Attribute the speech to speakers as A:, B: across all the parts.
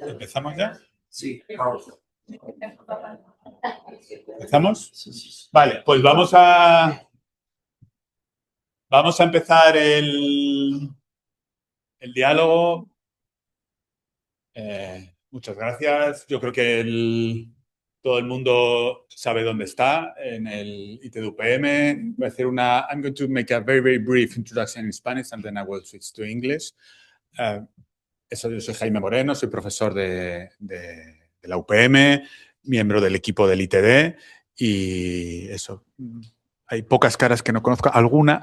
A: ¿Empezamos ya?
B: Sí.
A: ¿Empezamos? Vale, pues vamos a empezar el diálogo. Muchas gracias. Yo creo que todo el mundo sabe dónde está, en el itdUPM. Voy a hacer I'm going to make a very, very brief introduction in Spanish and then I will switch to English. Yo soy Jaime Moreno, soy profesor de la UPM, miembro del equipo del ITD y eso. Hay pocas caras que no conozco, alguna,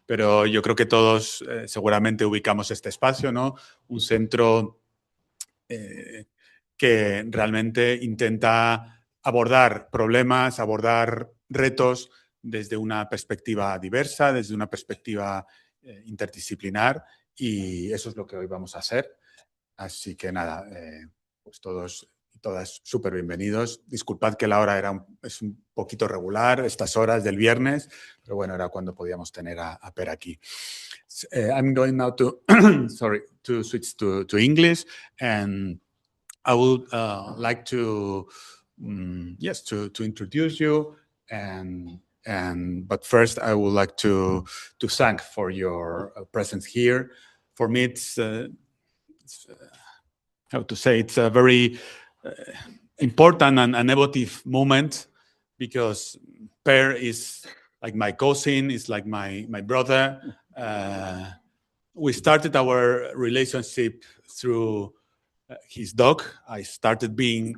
A: pero yo creo que todos seguramente ubicamos este espacio, ¿no? Un centro que realmente intenta abordar problemas, abordar retos desde una perspectiva diversa, desde una perspectiva interdisciplinar, y eso es lo que hoy vamos a hacer. Así que nada, pues todos y todas súper bienvenidos. Disculpad que la hora es un poquito regular, estas horas del viernes, pero bueno, era cuando podíamos tener a Per aquí. I'm going now to switch to English, and I would like to introduce you, but first I would like to thank for your presence here. For me, it's how to say, it's a very important and emotive moment, because Per is like my cousin, is like my brother. We started our relationship through his dog. I started being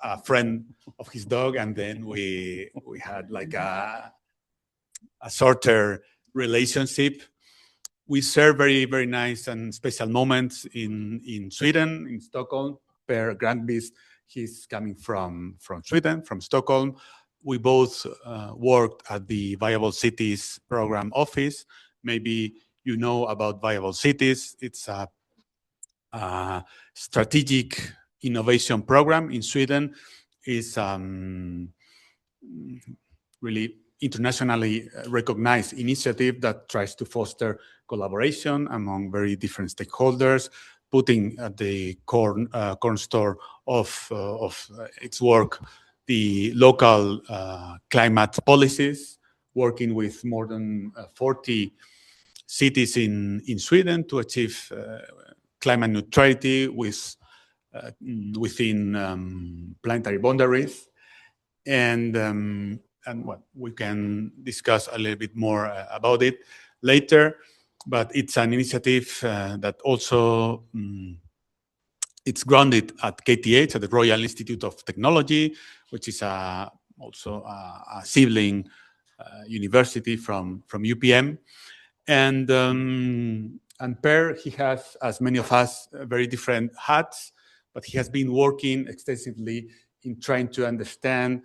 A: a friend of his dog, and then we had like a shorter relationship. We share very, very nice and special moments in Sweden, in Stockholm. Per Grankvist, he's coming from Sweden, from Stockholm. We both worked at the Viable Cities program office. Maybe you know about Viable Cities. It's a strategic innovation program in Sweden. It's really internationally recognized initiative that tries to foster collaboration among very different stakeholders, putting at the cornerstone of its work the local climate policies, working with more than 40 cities in Sweden to achieve climate neutrality within planetary boundaries. And what we can discuss a little bit more about it later, but it's an initiative that also it's grounded at KTH, at the Royal Institute of Technology, which is also a sibling university from UPM. And Per, he has, as many of us, very different hats, but he has been working extensively in trying to understand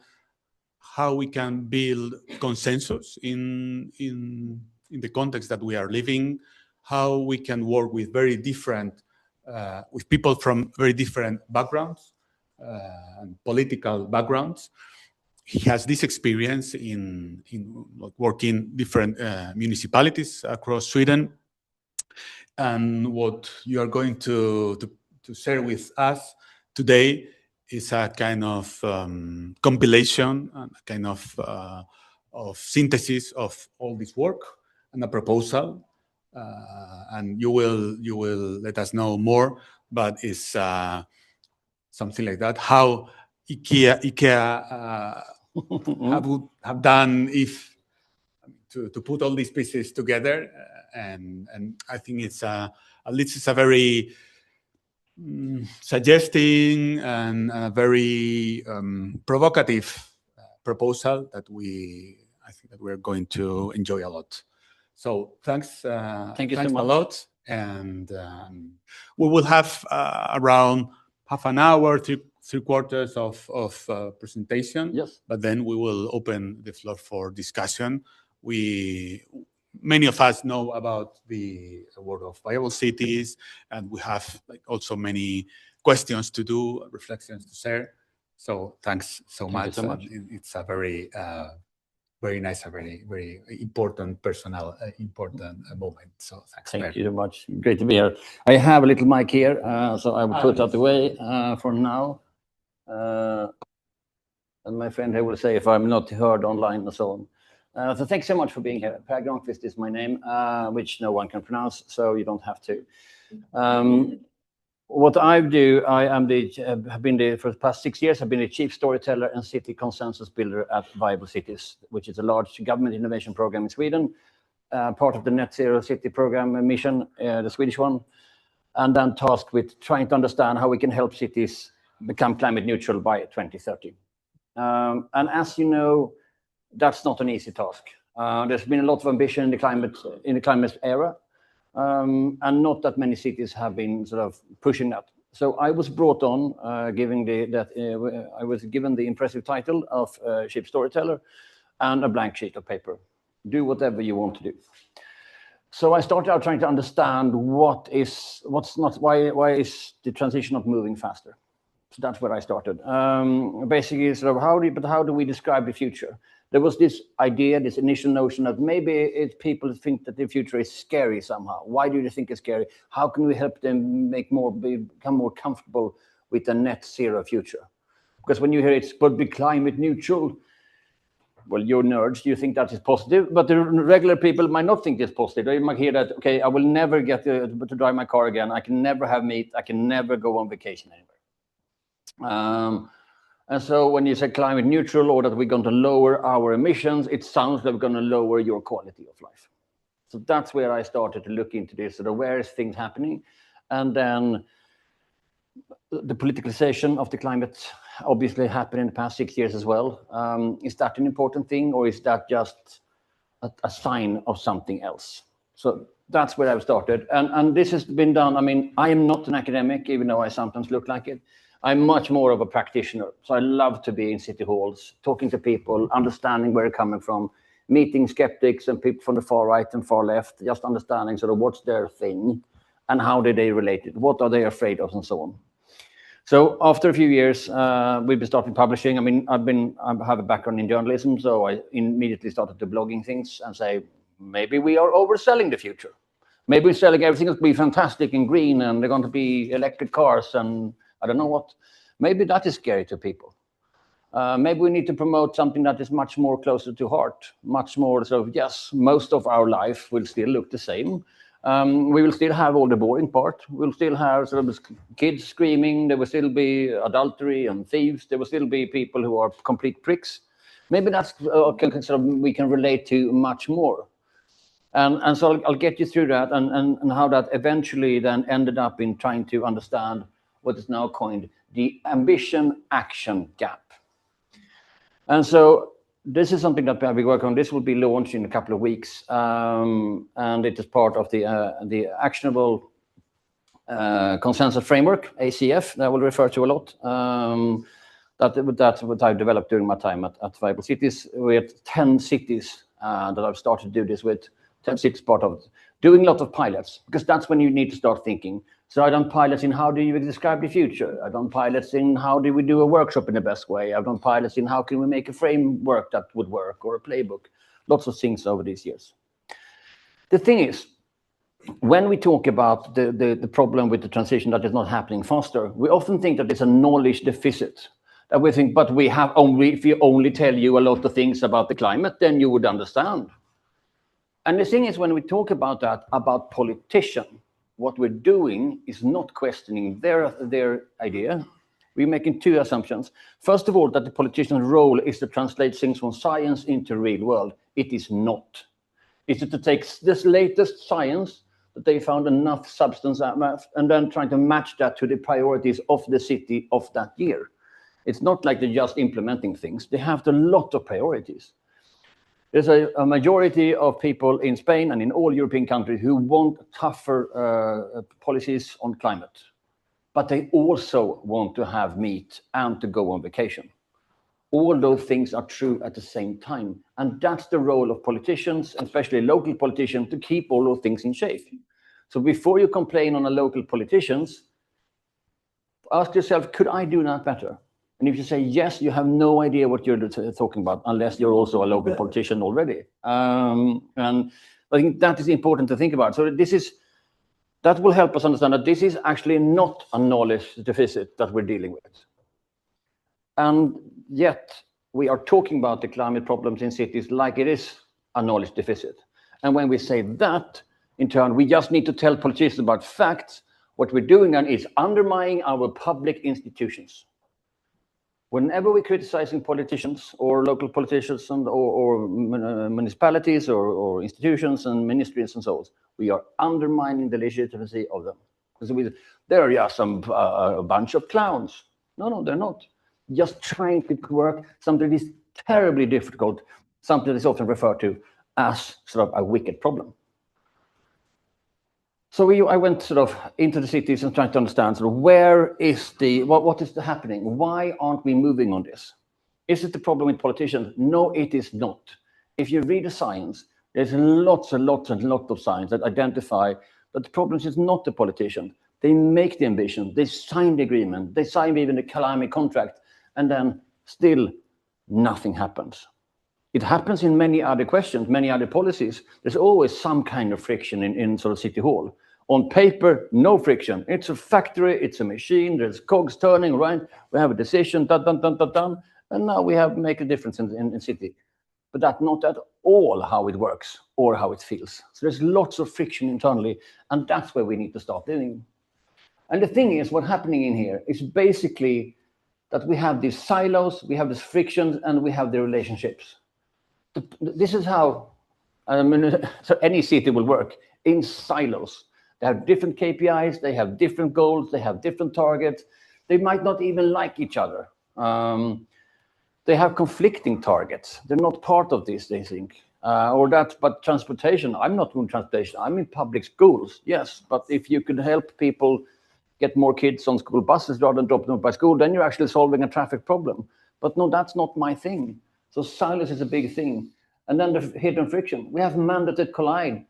A: how we can build consensus in the context that we are living, how we can work with very different, with people from very different backgrounds and political backgrounds. He has this experience in working different municipalities across Sweden. And what you are going to share with us today is a kind of compilation, a kind of synthesis of all this work and a proposal. And you will let us know more, but it's something like that. How IKEA would have done if to put all these pieces together, and I think it's at least it's a very suggesting and a very provocative proposal that I think that we're going to enjoy a lot. So thanks.
C: Thank you
A: thanks
C: so much.
A: a lot, and we will have around half an hour, three quarters of presentation.
C: Yes.
A: But then we will open the floor for discussion. Many of us know about the work of Viable Cities, and we have also many questions to do, reflections to share. So thanks so much.
C: Thank you so much.
A: It's a very very nice, a very, very important personal, important moment. So thanks.
B: Thank you so much. Great to be here. I have a little mic here, so I will put that away for now. And my friend here will say if I'm not heard online and so on. So thanks so much for being here. Per Grankvist is my name, which no one can pronounce, so you don't have to. What I do, have been for the past 6 years, I've been a chief storyteller and city consensus builder at Viable Cities, which is a large government innovation program in Sweden, part of the Net Zero City program mission, the Swedish one, and then tasked with trying to understand how we can help cities become climate neutral by 2030. And as you know, that's not an easy task. There's been a lot of ambition in the climate era, and not that many cities have been sort of pushing that. So I was brought on, I was given the impressive title of chief storyteller and a blank sheet of paper. Do whatever you want to do. So I started out trying to understand why is the transition not moving faster? So that's where I started. Basically, sort of how do we describe the future? There was this idea, this initial notion that maybe people think that the future is scary somehow. Why do they think it's scary? How can we help them become more comfortable with a net zero future? Because when you hear it's going to be climate neutral, well, you're nerds, you think that is positive, but the regular people might not think it's positive. They might hear that, okay, I will never get to drive my car again. I can never have meat. I can never go on vacation anywhere. And so when you say climate neutral or that we're going to lower our emissions, it sounds like we're going to lower your quality of life. So that's where I started to look into this, sort of where is things happening? And then the politicalization of the climate obviously happened in the past 6 years as well. Is that an important thing, or is that just a sign of something else? So that's where I've started. And this has been done. I mean, I am not an academic, even though I sometimes look like it. I'm much more of a practitioner. So I love to be in city halls, talking to people, understanding where they're coming from, meeting skeptics and people from the far right and far left, just understanding sort of what's their thing and how do they relate it, what are they afraid of, and so on. So after a few years, we've been starting publishing. I mean, I have a background in journalism, so I immediately started to blogging things and say, maybe we are overselling the future. Maybe we're selling everything that's going to be fantastic and green, and they're going to be electric cars and I don't know what. Maybe that is scary to people. Maybe we need to promote something that is much more closer to heart, much more sort of, yes, most of our life will still look the same. We will still have all the boring part. We'll still have sort of kids screaming. There will still be adultery and thieves. There will still be people who are complete pricks. Maybe that's we can relate to much more. And so I'll get you through that and how that eventually then ended up in trying to understand what is now coined the ambition-action gap. And so this is something that we work on. This will be launched in a couple of weeks, and it is part of the Actionable Consensus Framework, ACF, that I will refer to a lot. That's what I've developed during my time at Viable Cities. We have 10 cities that I've started to do this with. 10 cities part of it. Doing a lot of pilots, because that's when you need to start thinking. So I've done pilots in how do you describe the future? I've done pilots in how do we do a workshop in the best way? I've done pilots in how can we make a framework that would work, or a playbook. Lots of things over these years. The thing is, when we talk about the problem with the transition that is not happening faster, we often think that it's a knowledge deficit. That we think, but if we only tell you a lot of things about the climate, then you would understand. And the thing is, when we talk about that, about politicians, what we're doing is not questioning their idea. We're making two assumptions. First of all, that the politician's role is to translate things from science into real world. It is not. It's to take this latest science that they found enough substance and then trying to match that to the priorities of the city of that year. It's not like they're just implementing things. They have a lot of priorities. There's a majority of people in Spain and in all European countries who want tougher policies on climate, but they also want to have meat and to go on vacation. All those things are true at the same time. And that's the role of politicians, especially local politicians, to keep all those things in shape. So before you complain on a local politicians, ask yourself, could I do that better? And if you say yes, you have no idea what you're talking about unless you're also a local politician already. And I think that is important to think about. So that will help us understand that this is actually not a knowledge deficit that we're dealing with. And yet we are talking about the climate problems in cities like it is a knowledge deficit. And when we say that, in turn, we just need to tell politicians about facts. What we're doing then is undermining our public institutions. Whenever we're criticizing politicians or local politicians or municipalities or institutions and ministries and so on, we are undermining the legitimacy of them. Because they're just a bunch of clowns. No, they're not. Just trying to work something that is terribly difficult, something that is often referred to as sort of a wicked problem. So I went sort of into the cities and tried to understand sort of what is happening? Why aren't we moving on this? Is it the problem with politicians? No, it is not. If you read the science, there's lots and lots of science that identify that the problem is not the politician. They make the ambition, they sign the agreement, they sign even the climate contract, and then still nothing happens. It happens in many other questions, many other policies. There's always some kind of friction in sort of City Hall. On paper, no friction. It's a factory, it's a machine, there's cogs turning, right? We have a decision, and now we have make a difference in city. But that's not at all how it works or how it feels. So there's lots of friction internally, and that's where we need to start doing. And the thing is, what's happening in here is basically that we have these silos, we have these frictions, and we have the relationships. This is how so any city will work in silos. They have different KPIs, they have different goals, they have different targets. They might not even like each other. They have conflicting targets. They're not part of this, they think. But transportation, I'm not doing transportation, I'm in public schools, yes. But if you could help people get more kids on school buses rather than drop them by school, then you're actually solving a traffic problem. But no, that's not my thing. So silence is a big thing. And then the hidden friction. We have mandated collide.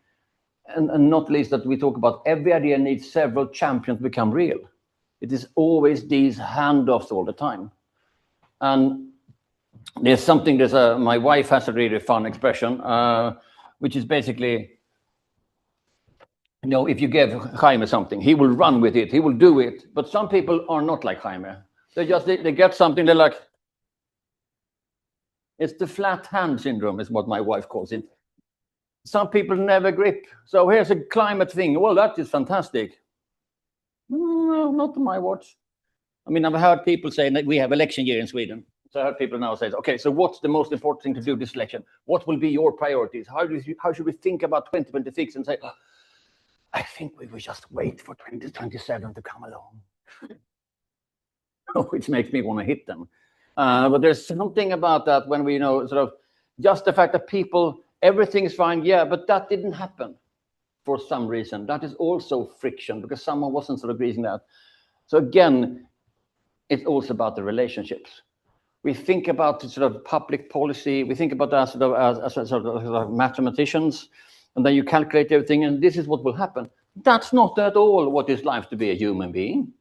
B: And not least that we talk about every idea needs several champions to become real. It is always these handoffs all the time. And there's my wife has a really fun expression, which is basically, if you give Jaime something, he will run with it, he will do it. But some people are not like Jaime. They get something, they're like, it's the flat hand syndrome is what my wife calls it. Some people never grip. So here's a climate thing. Well, that is fantastic. No, not on my watch. I mean, I've heard people say that we have election year in Sweden. So I heard people now say, okay, so what's the most important thing to do this election? What will be your priorities? How should we think about 2026 and say, I think we will just wait for 2027 to come along. Which makes me want to hit them. But there's something about that when we sort of just the fact that people, everything's fine, yeah, but that didn't happen for some reason. That is also friction because someone wasn't sort of agreeing that. So again, it's also about the relationships. We think about the sort of public policy, we think about that sort of as sort of mathematicians, and then you calculate everything, and this is what will happen. That's not at all what it's like to be a human being.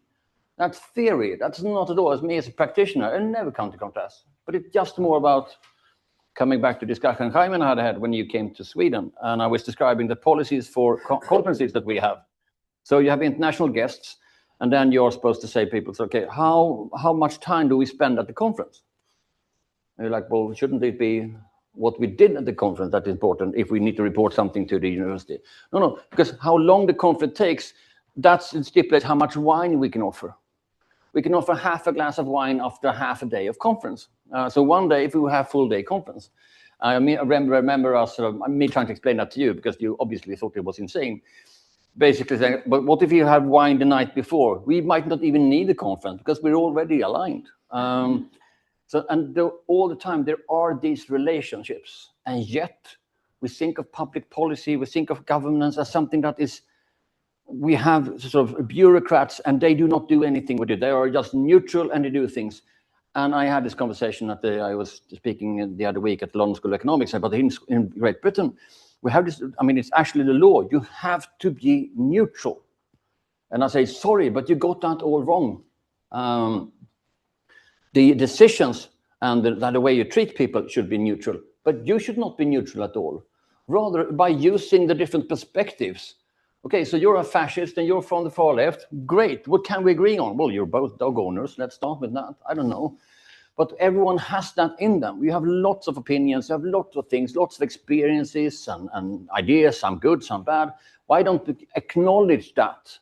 B: That's theory. That's not at all. As me as a practitioner, I never come to contrast. But it's just more about coming back to discussion Jaime and I had when you came to Sweden, and I was describing the policies for conferences that we have. So you have international guests, and then you're supposed to say people, okay, how much time do we spend at the conference? And you're like, well, shouldn't it be what we did at the conference that's important if we need to report something to the university? No, because how long the conference takes, that stipulates how much wine we can offer. We can offer half a glass of wine after half a day of conference. So one day, if we have full day conference, I remember us, me trying to explain that to you because you obviously thought it was insane. Basically saying, but what if you have wine the night before? We might not even need a conference because we're already aligned. All the time there are these relationships, and yet we think of public policy, we think of governance as something that is. We have sort of bureaucrats, and they do not do anything with it. They are just neutral, and they do things. And I had this conversation I was speaking the other week at the London School of Economics, but in Great Britain, we have this. I mean, it's actually the law. You have to be neutral. And I say, sorry, but you got that all wrong. The decisions and the way you treat people should be neutral, but you should not be neutral at all. Rather, by using the different perspectives. Okay, so you're a fascist and you're from the far left. Great. What can we agree on? Well, you're both dog owners. Let's start with that. I don't know. But everyone has that in them. You have lots of opinions, you have lots of things, lots of experiences and ideas, some good, some bad. Why don't we acknowledge that?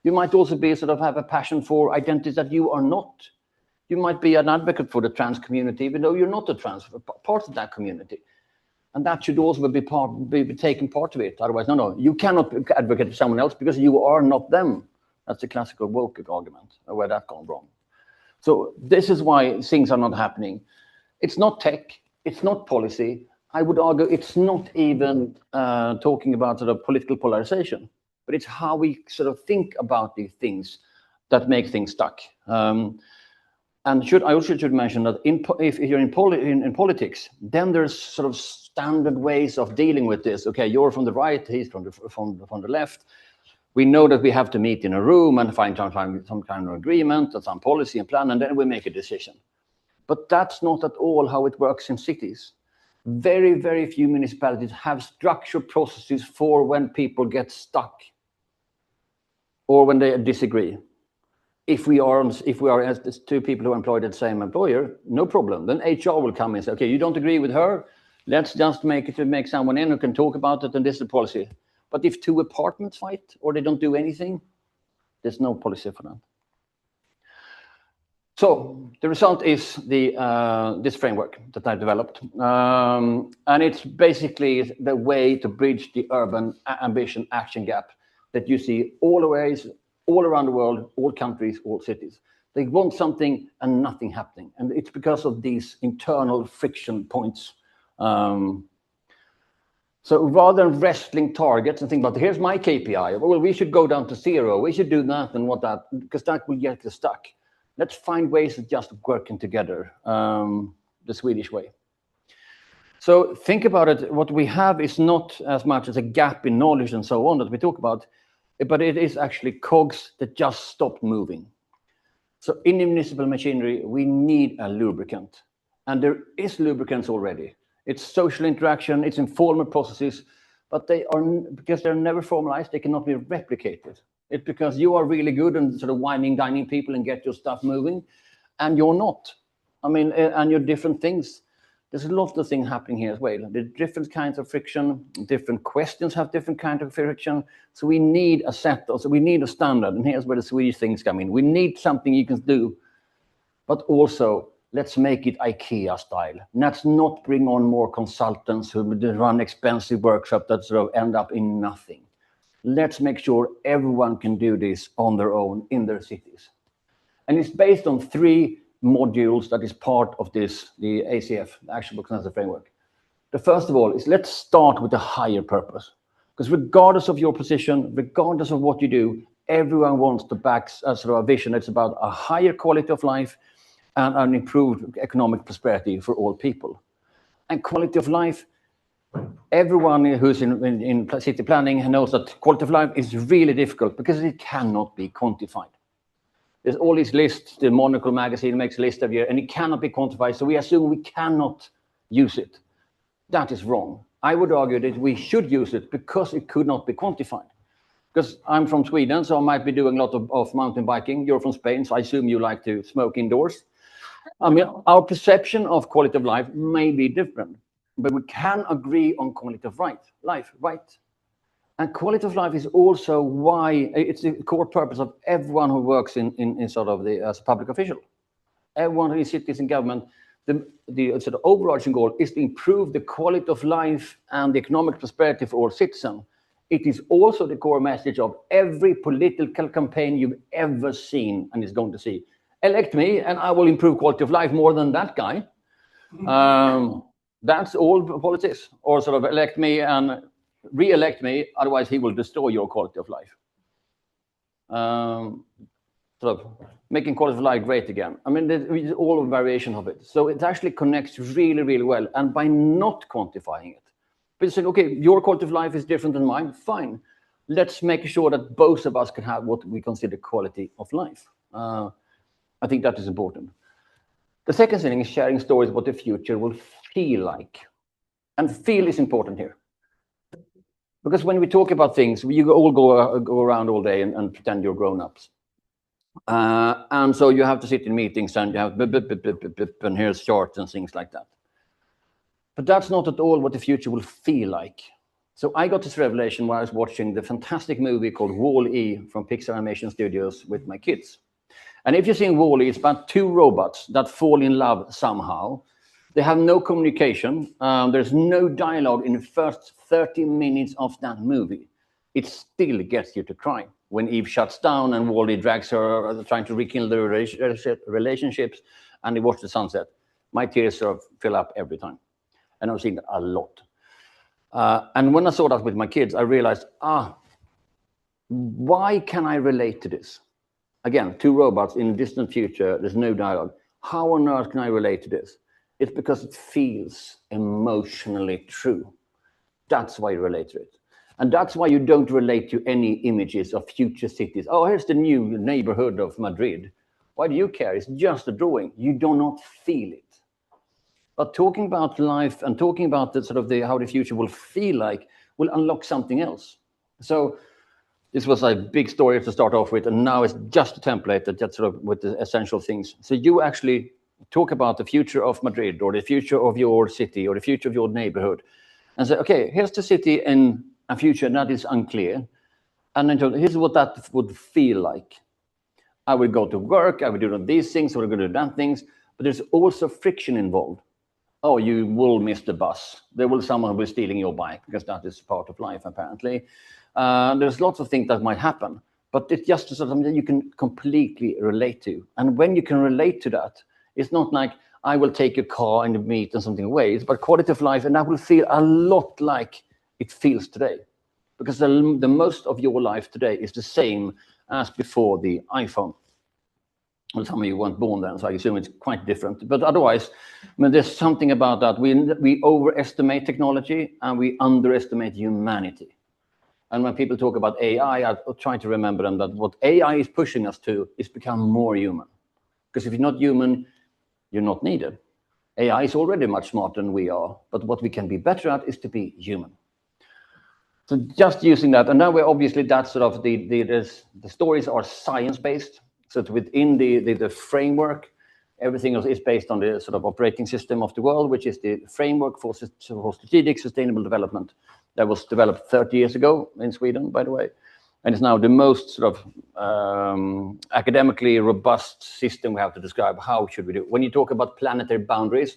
B: You might also be sort of have a passion for identities that you are not. You might be an advocate for the trans community, even though you're not a trans part of that community. And that should also be taken part of it. Otherwise, no, you cannot advocate for someone else because you are not them. That's the classical woke argument, where that gone wrong. So this is why things are not happening. It's not tech, it's not policy. I would argue it's not even talking about sort of political polarization, but it's how we sort of think about these things that make things stuck. And I also should mention that if you're in politics, then there's sort of standard ways of dealing with this. Okay, you're from the right, he's from the left. We know that we have to meet in a room and find some kind of agreement or some policy and plan, and then we make a decision. But that's not at all how it works in cities. Very, very few municipalities have structured processes for when people get stuck or when they disagree. If we are as two people who are employed at the same employer, no problem. Then HR will come and say, okay, you don't agree with her. Let's just make someone in who can talk about it, and this is the policy. But if two apartments fight or they don't do anything, there's no policy for that. So the result is this framework that I developed. And it's basically the way to bridge the urban ambition action gap that you see all around the world, all countries, all cities. They want something and nothing happening. And it's because of these internal friction points. So rather than wrestling targets and think about, here's my KPI, well, we should go down to 0, we should do that and what that, because that will get us stuck. Let's find ways of just working together, the Swedish way. So think about it, what we have is not as much as a gap in knowledge and so on that we talk about, but it is actually cogs that just stopped moving. So in the municipal machinery, we need a lubricant. And there is lubricants already. It's social interaction, it's informal processes, but because they're never formalized, they cannot be replicated. It's because you are really good and sort of whining, dining people and get your stuff moving, and you're not. I mean, and you're different things. There's a lot of things happening here as well. There's different kinds of friction, different questions have different kinds of friction. So we need a set, so we need a standard, and here's where the Swedish things come in. We need something you can do, but also let's make it IKEA style. Let's not bring on more consultants who run expensive workshops that sort of end up in nothing. Let's make sure everyone can do this on their own in their cities. And it's based on 3 modules that is part of this, the ACF, the Actionable Consensus Framework. The first of all is let's start with a higher purpose. Because regardless of your position, regardless of what you do, everyone wants to back sort of a vision that's about a higher quality of life and an improved economic prosperity for all people. And quality of life, everyone who's in city planning knows that quality of life is really difficult because it cannot be quantified. There's all these lists, the Monocle magazine makes a list every year, and it cannot be quantified, so we assume we cannot use it. That is wrong. I would argue that we should use it because it could not be quantified. Because I'm from Sweden, so I might be doing a lot of mountain biking. You're from Spain, so I assume you like to smoke indoors. I mean, our perception of quality of life may be different, but we can agree on quality of life, right? And quality of life is also why it's the core purpose of everyone who works in sort of as a public official. Everyone who is cities in government, the sort of overarching goal is to improve the quality of life and the economic prosperity for all citizens. It is also the core message of every political campaign you've ever seen and is going to see. Elect me and I will improve quality of life more than that guy. That's all politics. Or sort of elect me and re-elect me, otherwise he will destroy your quality of life. Sort of making quality of life great again. I mean, there's all a variation of it. So it actually connects really, really well. And by not quantifying it, but saying, okay, your quality of life is different than mine, fine. Let's make sure that both of us can have what we consider quality of life. I think that is important. The second thing is sharing stories what the future will feel like. And feel is important here. Because when we talk about things, you all go around all day and pretend you're grown-ups. And so you have to sit in meetings and you have and here's charts and things like that. But that's not at all what the future will feel like. So I got this revelation while I was watching the fantastic movie called Wall-E from Pixar Animation Studios with my kids. And if you've seen Wall-E, it's about two robots that fall in love somehow. They have no communication. There's no dialogue in the first 30 minutes of that movie. It still gets you to cry. When Eve shuts down and Wall-E drags her, trying to rekindle the relationships, and they watch the sunset, my tears sort of fill up every time. And I've seen it a lot. And when I saw that with my kids, I realized, why can I relate to this? Again, two robots in a distant future, there's no dialogue. How on earth can I relate to this? It's because it feels emotionally true. That's why you relate to it. And that's why you don't relate to any images of future cities. Oh, here's the new neighborhood of Madrid. Why do you care? It's just a drawing. You do not feel it. But talking about life and talking about the sort of how the future will feel like will unlock something else. So this was a big story to start off with, and now it's just a template that just sort of with the essential things. So you actually talk about the future of Madrid or the future of your city or the future of your neighborhood and say, okay, here's the city in a future that is unclear. And then here's what that would feel like. I would go to work, I would do these things, or I would do that things, but there's also friction involved. Oh, you will miss the bus. There will someone be stealing your bike because that is part of life, apparently. There's lots of things that might happen, but it's just something that you can completely relate to. And when you can relate to that, it's not like I will take a car and meet and something away. It's about quality of life, and that will feel a lot like it feels today. Because the most of your life today is the same as before the iPhone. Well, some of you weren't born then, so I assume it's quite different. But otherwise, I mean, there's something about that. We overestimate technology and we underestimate humanity. And when people talk about AI, I try to remember them that what AI is pushing us to is become more human. Because if you're not human, you're not needed. AI is already much smarter than we are, but what we can be better at is to be human. So just using that, and now we're obviously that's sort of the stories are science-based. So it's within the framework, everything is based on the sort of operating system of the world, which is the framework for strategic sustainable development that was developed 30 years ago in Sweden, by the way. And it's now the most sort of academically robust system we have to describe how should we do. When you talk about planetary boundaries,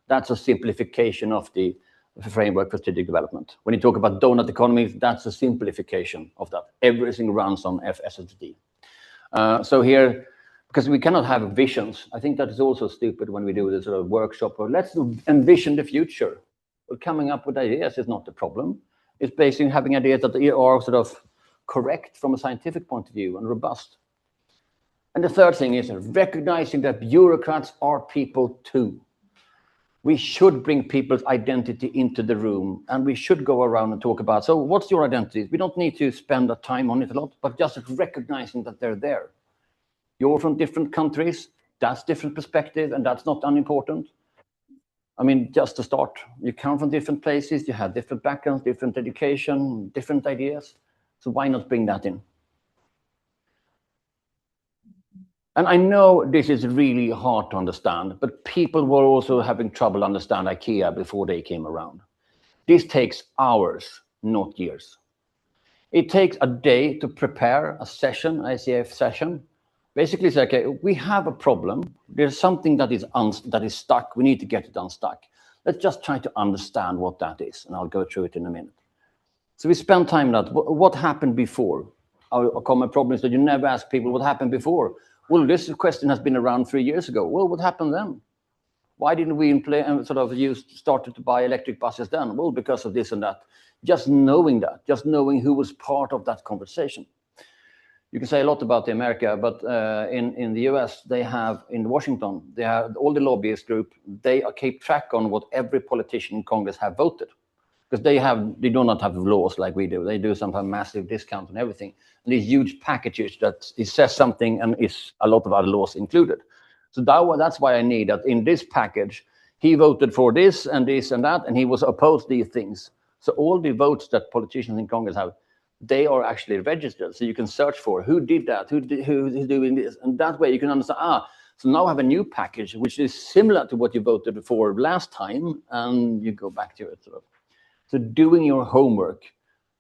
B: that's a simplification of the framework for strategic development. When you talk about donut economies, that's a simplification of that. Everything runs on FSSD. So here, because we cannot have visions, I think that is also stupid when we do this sort of workshop. Or let's envision the future. Well, coming up with ideas is not the problem. It's basically having ideas that are sort of correct from a scientific point of view and robust. And the third thing is recognizing that bureaucrats are people too. We should bring people's identity into the room, and we should go around and talk about, so what's your identity? We don't need to spend the time on it a lot, but just recognizing that they're there. You're from different countries, that's different perspective, and that's not unimportant. I mean, just to start, you come from different places, you have different backgrounds, different education, different ideas. So why not bring that in? And I know this is really hard to understand, but people were also having trouble understanding IKEA before they came around. This takes hours, not years. It takes a day to prepare a session, ICF session. Basically, it's like, okay, we have a problem. There's something that is stuck. We need to get it unstuck. Let's just try to understand what that is, and I'll go through it in a minute. So we spend time on that. What happened before? Our common problem is that you never ask people what happened before. Well, this question has been around 3 years ago. Well, what happened then? Why didn't we started to buy electric buses then? Well, because of this and that. Just knowing that, just knowing who was part of that conversation. You can say a lot about America, but in the US, they have, in Washington, they have all the lobbyist group, they keep track on what every politician in Congress have voted. Because they do not have laws like we do. They do some massive discount on everything. And these huge packages that it says something and is a lot of other laws included. So that's why I need that in this package, he voted for this and that, and he was opposed to these things. So all the votes that politicians in Congress have, they are actually registered. So you can search for who did that, who's doing this. And that way you can understand, so now I have a new package, which is similar to what you voted for last time, and you go back to it. So doing your homework,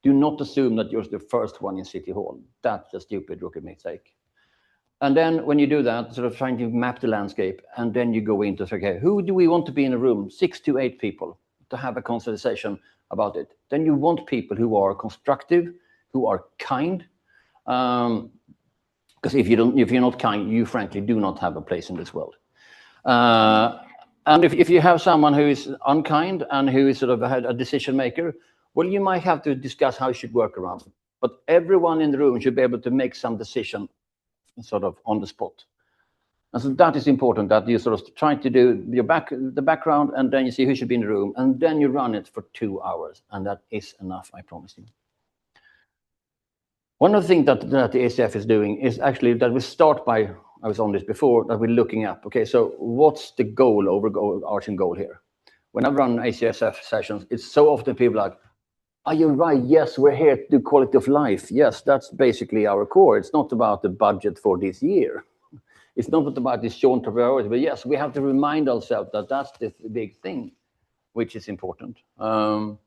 B: do not assume that you're the first one in City Hall. That's a stupid rookie mistake. And then when you do that, sort of trying to map the landscape, and then you go into, okay, who do we want to be in a room? 6 to 8 people to have a conversation about it. Then you want people who are constructive, who are kind. Because if you're not kind, you frankly do not have a place in this world. And if you have someone who is unkind and who is sort of a decision maker, well, you might have to discuss how you should work around it. But everyone in the room should be able to make some decision sort of on the spot. And so that is important, that you sort of try to do the background, and then you see who should be in the room, and then you run it for 2 hours, and that is enough, I promise you. One of the things that the ACF is doing is actually that we start by, I was on this before, that we're looking at, okay, so what's the overarching goal here? When I run ACSF sessions, it's so often people are like, are you right? Yes, we're here to do quality of life. Yes, that's basically our core. It's not about the budget for this year. It's not about this short-term priority, but yes, we have to remind ourselves that that's the big thing, which is important. And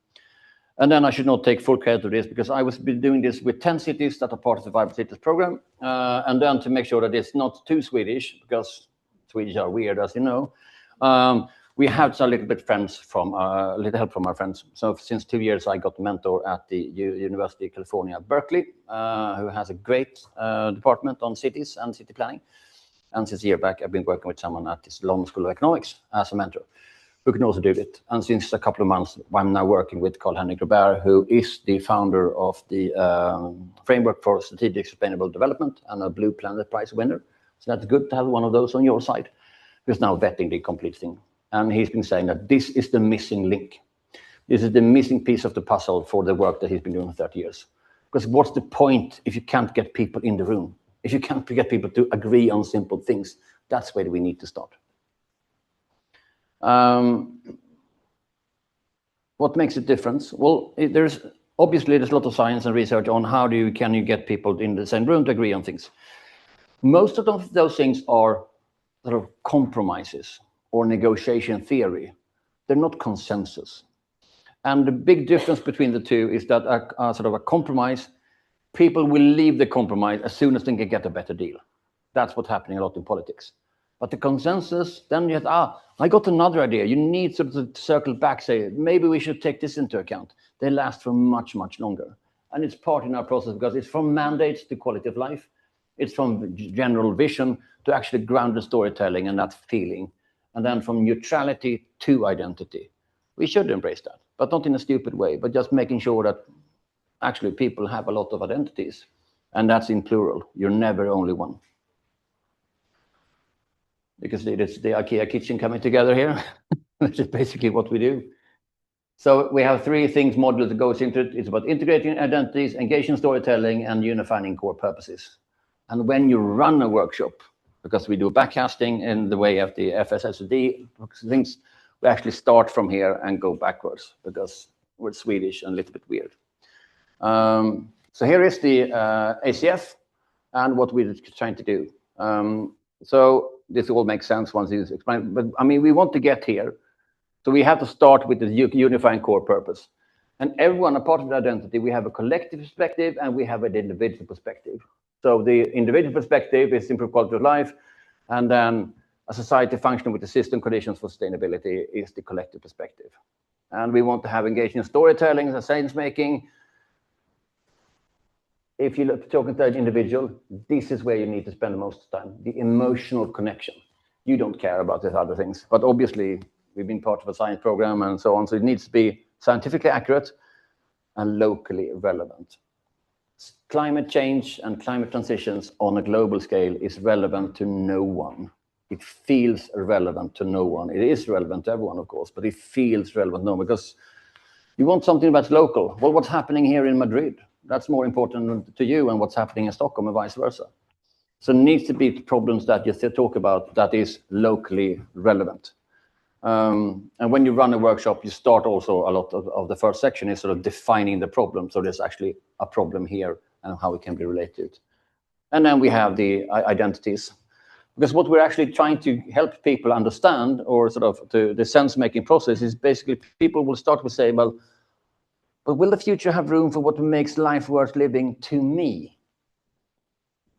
B: then I should not take full credit of this, because I was doing this with 10 cities that are part of the Vibrant Cities program. And then to make sure that it's not too Swedish, because Swedish are weird, as you know. We have a little bit little help from our friends. So since 2 years, I got a mentor at the University of California, Berkeley, who has a great department on cities and city planning. And since a year back, I've been working with someone at this London School of Economics as a mentor, who can also do it. And since a couple of months, I'm now working with Carl-Henrik Robert, who is the founder of the Framework for Strategic Sustainable Development and a Blue Planet Prize winner. So that's good to have one of those on your side, who's now vetting the complete thing. And he's been saying that this is the missing link. This is the missing piece of the puzzle for the work that he's been doing for 30 years. Because what's the point if you can't get people in the room? If you can't get people to agree on simple things, that's where we need to start. What makes a difference? Well, there's a lot of science and research on how can you get people in the same room to agree on things. Most of those things are sort of compromises or negotiation theory. They're not consensus. And the big difference between the two is that a sort of a compromise, people will leave the compromise as soon as they can get a better deal. That's what's happening a lot in politics. But the consensus, then you have, I got another idea. You need sort of to circle back, say, maybe we should take this into account. They last for much, much longer. And it's part in our process because it's from mandates to quality of life. It's from general vision to actually grounded storytelling and that feeling. And then from neutrality to identity. We should embrace that, but not in a stupid way, but just making sure that actually people have a lot of identities. And that's in plural. You're never only one. Because it's the IKEA kitchen coming together here, which is basically what we do. So we have 3 things module that goes into it. It's about integrating identities, engaging storytelling, and unifying core purposes. And when you run a workshop, because we do backcasting in the way of the FSSD things, we actually start from here and go backwards because we're Swedish and a little bit weird. So here is the ACF and what we're trying to do. So this all makes sense once you explain, but I mean, we want to get here. So we have to start with the unifying core purpose. And everyone, a part of the identity, we have a collective perspective and we have an individual perspective. So the individual perspective is improve quality of life, and then a society functioning with the system conditions for sustainability is the collective perspective. And we want to have engaging storytelling and science making. If you look talking to an individual, this is where you need to spend the most time, the emotional connection. You don't care about these other things, but obviously we've been part of a science program and so on, so it needs to be scientifically accurate and locally relevant. Climate change and climate transitions on a global scale is relevant to no one. It feels relevant to no one. It is relevant to everyone, of course, but it feels relevant to no one because you want something that's local. Well, what's happening here in Madrid? That's more important to you than what's happening in Stockholm and vice versa. So it needs to be problems that you talk about that is locally relevant. And when you run a workshop, you start also a lot of the first section is sort of defining the problem. So there's actually a problem here and how it can be related. And then we have the identities. Because what we're actually trying to help people understand, or sort of the sense-making process, is basically people will start with say, well, but will the future have room for what makes life worth living to me?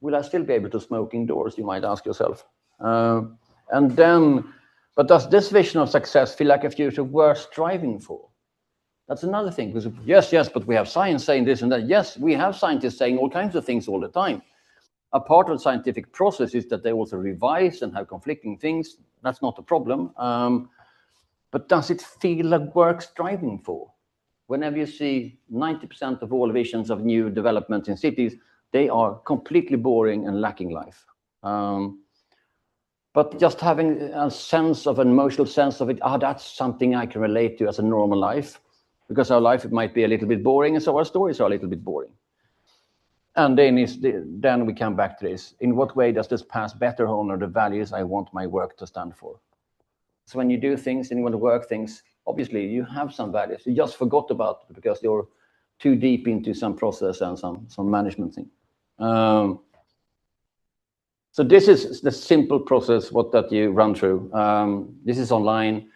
B: Will I still be able to smoke indoors, you might ask yourself. And then, but does this vision of success feel like a future worth striving for? That's another thing, because yes, but we have science saying this and that. Yes, we have scientists saying all kinds of things all the time. A part of the scientific process is that they also revise and have conflicting things. That's not a problem. But does it feel like worth striving for? Whenever you see 90% of all visions of new developments in cities, they are completely boring and lacking life. But just having a sense of an emotional sense of it, that's something I can relate to as a normal life, because our life might be a little bit boring, and so our stories are a little bit boring. And then we come back to this. In what way does this pass better honor the values I want my work to stand for? So when you do things and you want to work things, obviously you have some values. You just forgot about it because you're too deep into some process and some management thing. So this is the simple process that you run through. This is online.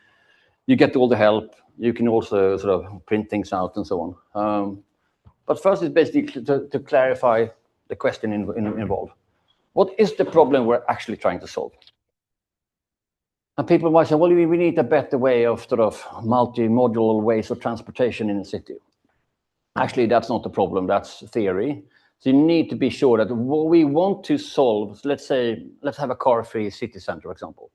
B: You get all the help. You can also sort of print things out and so on. But first, it's basically to clarify the question involved. What is the problem we're actually trying to solve? And people might say, well, we need a better way of sort of multi-modal ways of transportation in the city. Actually, that's not the problem. That's theory. So you need to be sure that what we want to solve, let's have a car-free city center, for example.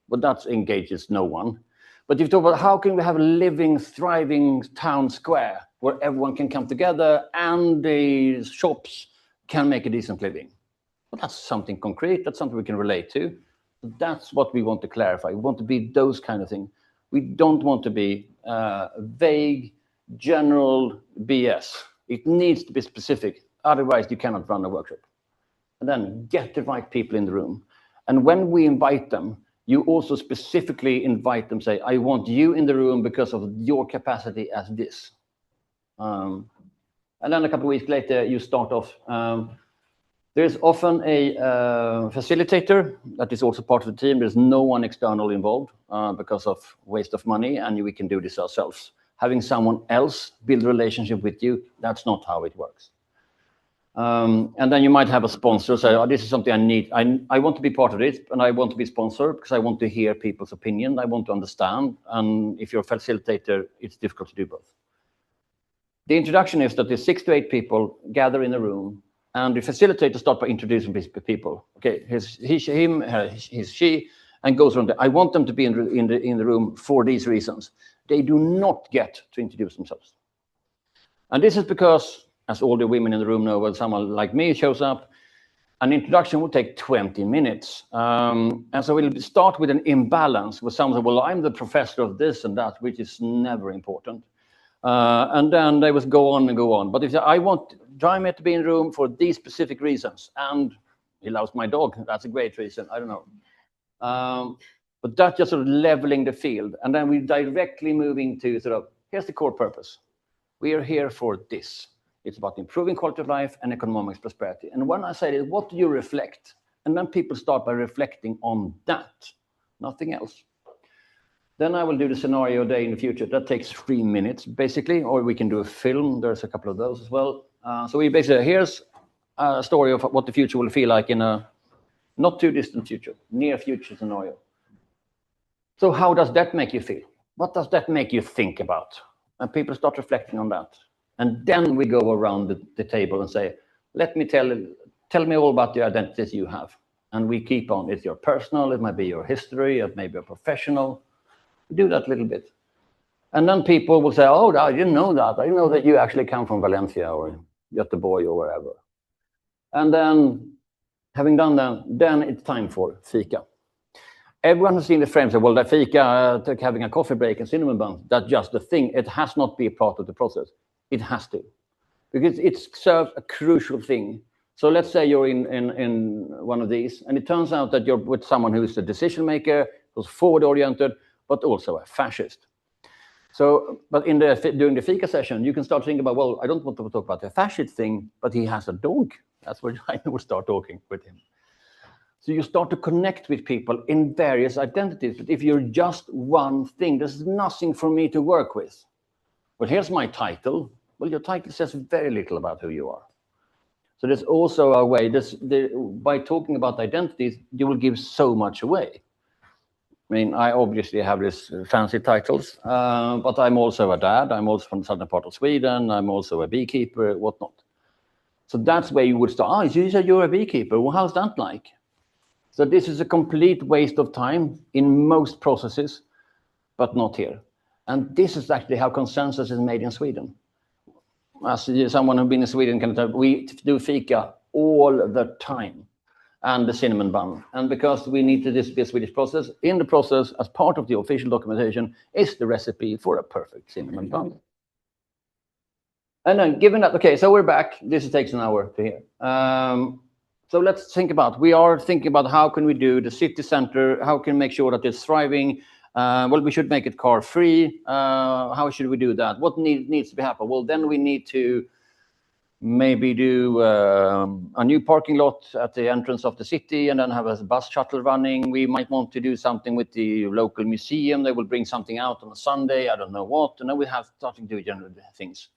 B: But that engages no one. But you've talked about how can we have a living, thriving town square where everyone can come together and the shops can make a decent living. Well, that's something concrete. That's something we can relate to. That's what we want to clarify. We want to be those kind of things. We don't want to be vague, general BS. It needs to be specific. Otherwise, you cannot run a workshop. And then get the right people in the room. And when we invite them, you also specifically invite them, say, I want you in the room because of your capacity as this. And then a couple of weeks later, you start off. There's often a facilitator that is also part of the team. There's no one external involved because of waste of money, and we can do this ourselves. Having someone else build a relationship with you, that's not how it works. And then you might have a sponsor say, oh, this is something I need. I want to be part of this, and I want to be sponsored because I want to hear people's opinion. I want to understand. And if you're a facilitator, it's difficult to do both. The introduction is that there's 6 to 8 people gather in a room, and the facilitator starts by introducing people. Okay, he's she, and goes around. I want them to be in the room for these reasons. They do not get to introduce themselves. And this is because, as all the women in the room know, when someone like me shows up, an introduction will take 20 minutes. And so we'll start with an imbalance where someone says, well, I'm the professor of this and that, which is never important. And then they will go on and go on. But if I want Jaime to be in the room for these specific reasons, and he loves my dog, that's a great reason, I don't know. But that's just sort of leveling the field. And then we're directly moving to sort of, here's the core purpose. We are here for this. It's about improving quality of life and economic prosperity. And when I say this, what do you reflect? And then people start by reflecting on that, nothing else. Then I will do the scenario day in the future. That takes 3 minutes, basically, or we can do a film. There's a couple of those as well. So we basically, here's a story of what the future will feel like in a not too distant future, near future scenario. So how does that make you feel? What does that make you think about? And people start reflecting on that. And then we go around the table and say, let me tell me all about the identities you have. And we keep on, it's your personal, it might be your history, it may be your professional. We do that a little bit. And then people will say, oh, I didn't know that. I didn't know that you actually come from Valencia or Göteborg or wherever. And then, having done that, then it's time for fika. Everyone has seen the frame say, well, that fika, having a coffee break and cinnamon buns, that's just the thing. It has not been a part of the process. It has to. Because it serves a crucial thing. So let's say you're in one of these, and it turns out that you're with someone who is a decision maker, who's forward-oriented, but also a fascist. So, but during the fika session, you can start thinking about, well, I don't want to talk about the fascist thing, but he has a dog. That's where I will start talking with him. So you start to connect with people in various identities. But if you're just one thing, there's nothing for me to work with. Well, here's my title. Well, your title says very little about who you are. So there's also a way, by talking about identities, you will give so much away. I mean, I obviously have these fancy titles, but I'm also a dad. I'm also from the southern part of Sweden. I'm also a beekeeper, whatnot. So that's where you would start. Oh, you said you're a beekeeper. Well, how's that like? So this is a complete waste of time in most processes, but not here. And this is actually how consensus is made in Sweden. As someone who's been in Sweden can tell, we do fika all the time, and the cinnamon bun. And because we need to be a Swedish process, in the process, as part of the official documentation, is the recipe for a perfect cinnamon bun. And then given that, okay, so we're back. This takes an hour to hear. So let's think about, we are thinking about how can we do the city center, how can we make sure that it's thriving. Well, we should make it car free. How should we do that? What needs to be happen? Well, then we need to maybe do a new parking lot at the entrance of the city and then have a bus shuttle running. We might want to do something with the local museum. They will bring something out on a Sunday, I don't know what. And then we have starting to do general things.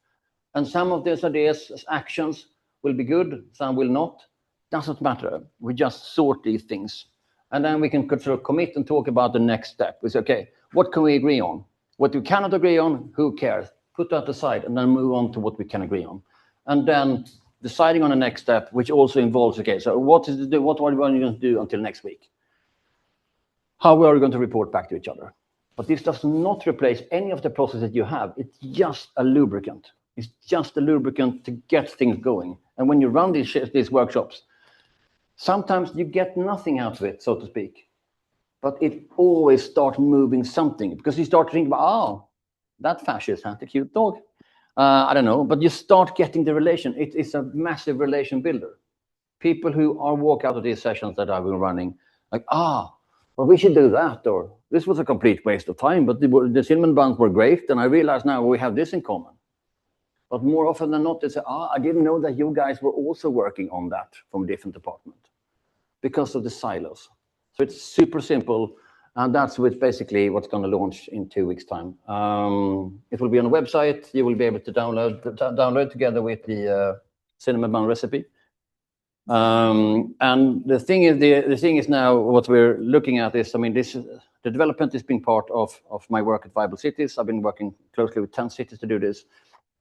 B: And some of these ideas, actions, will be good, some will not. Doesn't matter. We just sort these things. And then we can sort of commit and talk about the next step. We say, okay, what can we agree on? What we cannot agree on, who cares? Put that aside and then move on to what we can agree on. And then deciding on the next step, which also involves, okay, so what are we going to do until next week? How are we going to report back to each other? But this does not replace any of the processes you have. It's just a lubricant. It's just a lubricant to get things going. And when you run these workshops, sometimes you get nothing out of it, so to speak. But it always starts moving something because you start thinking about, oh, that fascist had a cute dog. I don't know, but you start getting the relation. It's a massive relation builder. People who walk out of these sessions that I've been running, like, well, we should do that, or this was a complete waste of time, but the cinnamon buns were great, and I realize now we have this in common. But more often than not, they say, I didn't know that you guys were also working on that from a different department because of the silos. So it's super simple. And that's basically what's going to launch in 2 weeks' time. It will be on a website. You will be able to download together with the cinnamon bun recipe. And the thing is now what we're looking at is, I mean, the development has been part of my work at Viable Cities. I've been working closely with 10 cities to do this.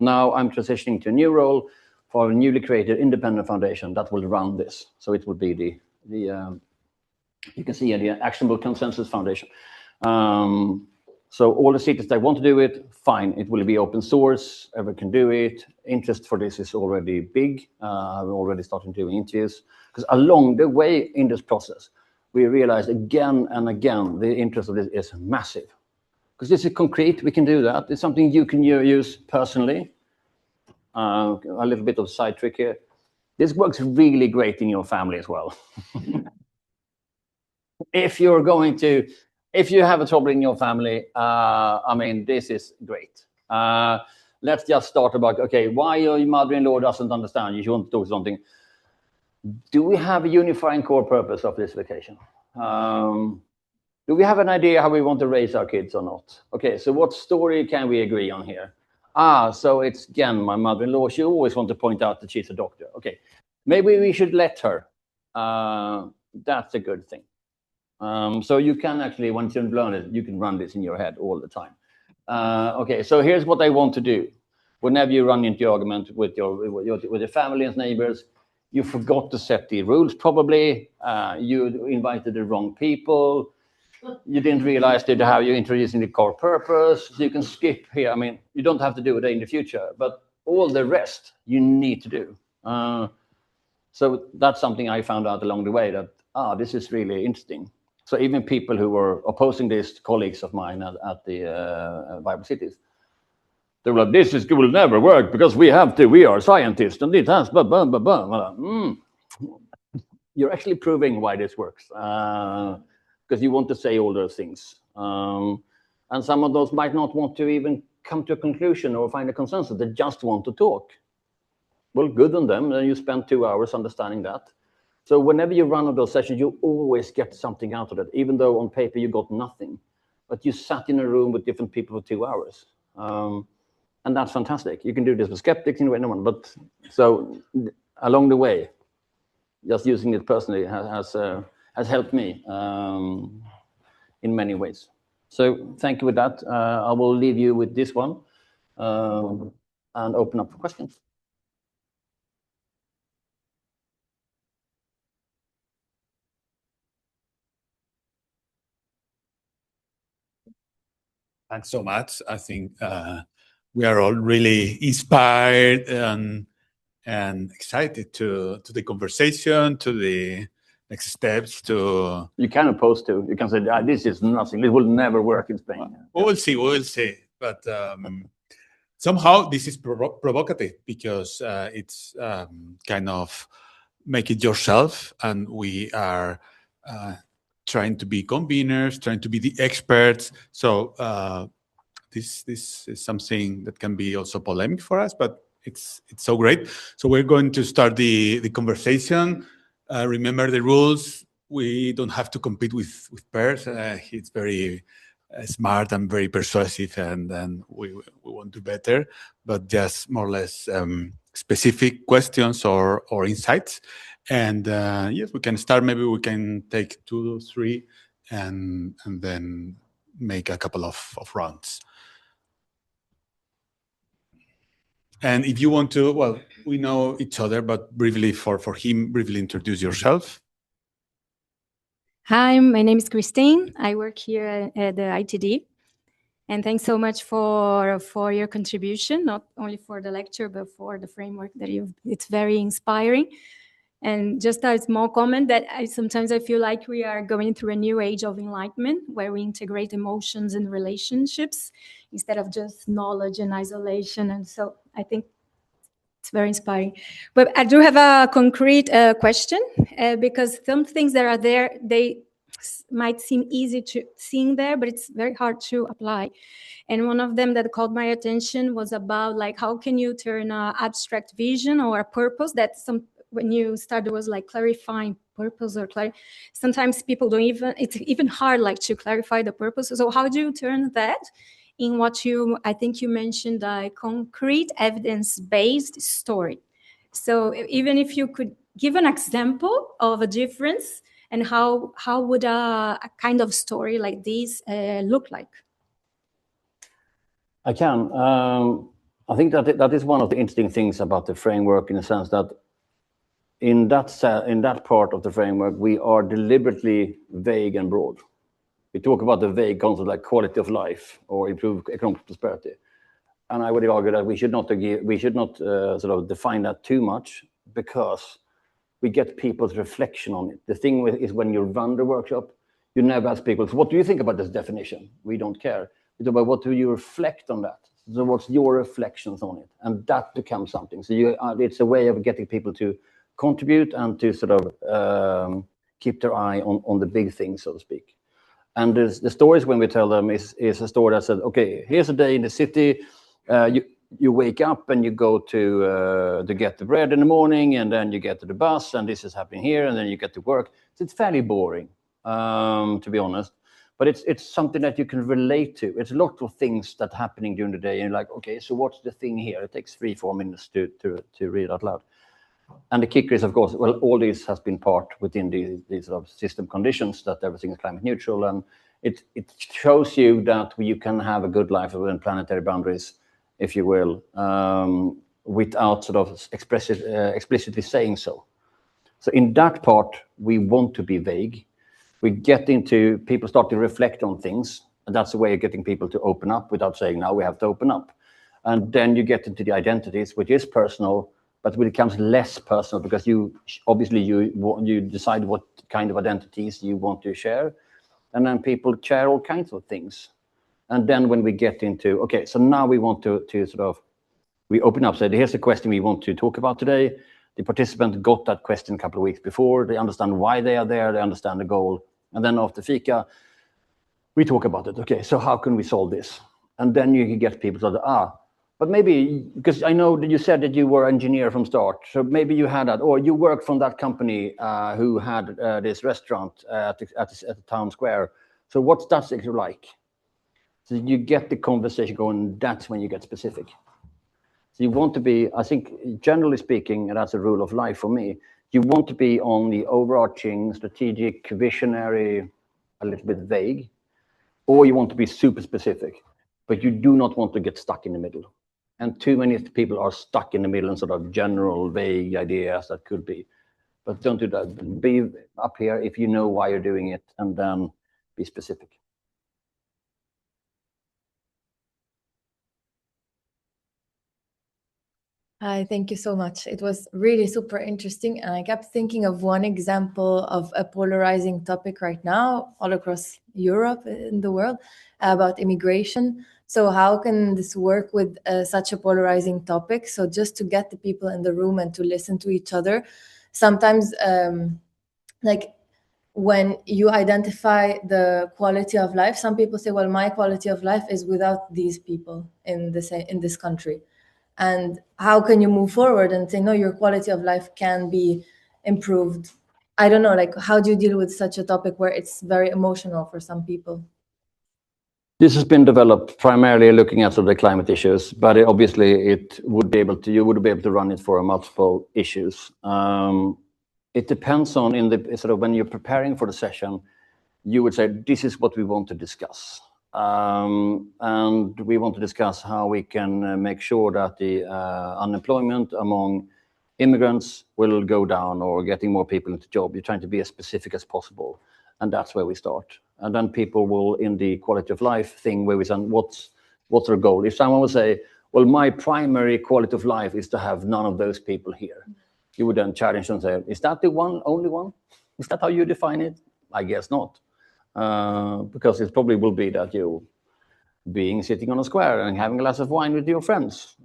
B: Now I'm transitioning to a new role for a newly created independent foundation that will run this. So it will be the you can see the Actionable Consensus Foundation. So all the cities that want to do it, fine. It will be open source. Everyone can do it. Interest for this is already big. We're already starting doing interviews. Because along the way in this process, we realized again and again, the interest of this is massive. Because this is concrete, we can do that. It's something you can use personally. A little bit of side trick here. This works really great in your family as well. If you have a trouble in your family, I mean, this is great. Let's just start about, okay, why your mother-in-law doesn't understand you want to do something. Do we have a unifying core purpose of this vacation? Do we have an idea how we want to raise our kids or not? Okay, so what story can we agree on here? So it's, again, my mother-in-law, she always wants to point out that she's a doctor. Okay, maybe we should let her. That's a good thing. So you can actually, once you learn it, you can run this in your head all the time. Okay, so here's what I want to do. Whenever you run into argument with your family and neighbors, you forgot to set the rules probably. You invited the wrong people. You didn't realize that how you're introducing the core purpose. So you can skip here. I mean, you don't have to do it in the future, but all the rest you need to do. So that's something I found out along the way that, this is really interesting. So even people who were opposing this, colleagues of mine at the Viable Cities, they were like, this will never work because we are scientists and it has, you're actually proving why this works, because you want to say all those things. And some of those might not want to even come to a conclusion or find a consensus. They just want to talk. Well, good on them. Then you spend 2 hours understanding that. So whenever you run one of those sessions, you always get something out of it, even though on paper you got nothing. But you sat in a room with different people for 2 hours. And that's fantastic. You can do this with skeptics and anyone. But so along the way, just using it personally has helped me in many ways. So thank you with that. I will leave you with this one and open up for questions.
A: Thanks so much. I think we are all really inspired and excited to the conversation, to the next steps.
B: You can oppose to. You can say, this is nothing. It will never work in Spain.
A: We will see. We will see. But somehow this is provocative because it's kind of make it yourself, and we are trying to be conveners, trying to be the experts. So this is something that can be also polemic for us, but it's so great. So we're going to start the conversation. Remember the rules. We don't have to compete with Per. He's very smart and very persuasive, and we want to do better. But just more or less specific questions or insights. And yes, we can start. Maybe we can take 2 or 3 and then make a couple of rounds. And if you want to, well, we know each other, but briefly for him, briefly introduce yourself.
C: Hi, my name is Christine. I work here at the ITD. And thanks so much for your contribution, not only for the lecture, but for the framework that it's very inspiring. And just a small comment that sometimes I feel like we are going through a new age of enlightenment where we integrate emotions and relationships instead of just knowledge and isolation. And so I think it's very inspiring. But I do have a concrete question because some things that are there, they might seem easy to seeing there, but it's very hard to apply. And one of them that caught my attention was about like, how can you turn an abstract vision or a purpose that when you started was like clarifying purpose or sometimes people don't even, it's even hard like to clarify the purpose. So how do you turn that in what I think you mentioned a concrete evidence-based story. So even if you could give an example of a difference and how would a kind of story like this look like?
B: I can. I think that is one of the interesting things about the framework in the sense that in that part of the framework, we are deliberately vague and broad. We talk about the vague concept like quality of life or improved economic prosperity. And I would argue that we should not sort of define that too much because we get people's reflection on it. The thing is when you run the workshop, you never ask people, so what do you think about this definition? We don't care. It's about what do you reflect on that? So what's your reflections on it? And that becomes something. So it's a way of getting people to contribute and to sort of keep their eye on the big things, so to speak. And the stories when we tell them is a story that says, okay, here's a day in the city. You wake up and you go to get the bread in the morning, and then you get to the bus, and this is happening here, and then you get to work. So it's fairly boring, to be honest. But it's something that you can relate to. It's a lot of things that are happening during the day, and you're like, okay, so what's the thing here? It takes 3-4 minutes to read out loud. And the kicker is, of course, well, all this has been part within these sort of system conditions that everything is climate neutral, and it shows you that you can have a good life within planetary boundaries, if you will, without sort of explicitly saying so. So in that part, we want to be vague. We get into people start to reflect on things, and that's a way of getting people to open up without saying, now we have to open up. And then you get into the identities, which is personal, but it becomes less personal because you decide what kind of identities you want to share. And then people share all kinds of things. And then when we get into, okay, so now we want to sort of, we open up, say, here's the question we want to talk about today. the participant got that question a couple of weeks before. They understand why they are there. They understand the goal. And then after fika, we talk about it. Okay, so how can we solve this? And then you can get people to but maybe, because I know that you said that you were an engineer from start, so maybe you had that, or you worked from that company who had this restaurant at the town square. So what's that actually like? So you get the conversation going, that's when you get specific. So you want to be, I think, generally speaking, and that's a rule of life for me, you want to be on the overarching, strategic, visionary, a little bit vague, or you want to be super specific, but you do not want to get stuck in the middle. And too many people are stuck in the middle and sort of general, vague ideas that could be. But don't do that. Be up here if you know why you're doing it, and then be specific.
D: Hi, thank you so much. It was really super interesting. And I kept thinking of one example of a polarizing topic right now all across Europe, in the world, about immigration. So how can this work with such a polarizing topic? So just to get the people in the room and to listen to each other. Sometimes, like when you identify the quality of life, some people say, well, my quality of life is without these people in this country. And how can you move forward and say, no, your quality of life can be improved? I don't know, like, how do you deal with such a topic where it's very emotional for some people?
B: This has been developed primarily looking at sort of the climate issues, but obviously you would be able to run it for multiple issues. It depends on when you're preparing for the session, you would say, this is what we want to discuss. And we want to discuss how we can make sure that the unemployment among immigrants will go down, or getting more people into job. You're trying to be as specific as possible. And that's where we start. And then people will, in the quality of life thing, where we say, what's our goal? If someone would say, well, my primary quality of life is to have none of those people here, you would then challenge and say, is that the only one? Is that how you define it? I guess not. Because it probably will be that you sitting on a square and having a glass of wine with your friends.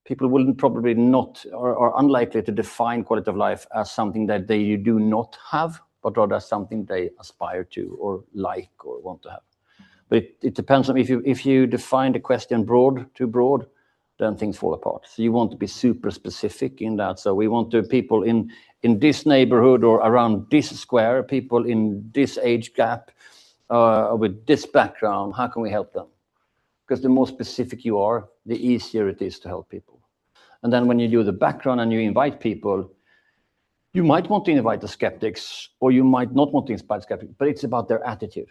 B: People will probably not, or unlikely to define quality of life as something that they do not have, but rather as something they aspire to, or like, or want to have. But it depends on if you define the question too broad, then things fall apart. So you want to be super specific in that. So we want to people in this neighborhood or around this square, people in this age gap, with this background, how can we help them? Because the more specific you are, the easier it is to help people. And then when you do the background and you invite people, you might want to invite the skeptics, or you might not want to invite skeptics, but it's about their attitude.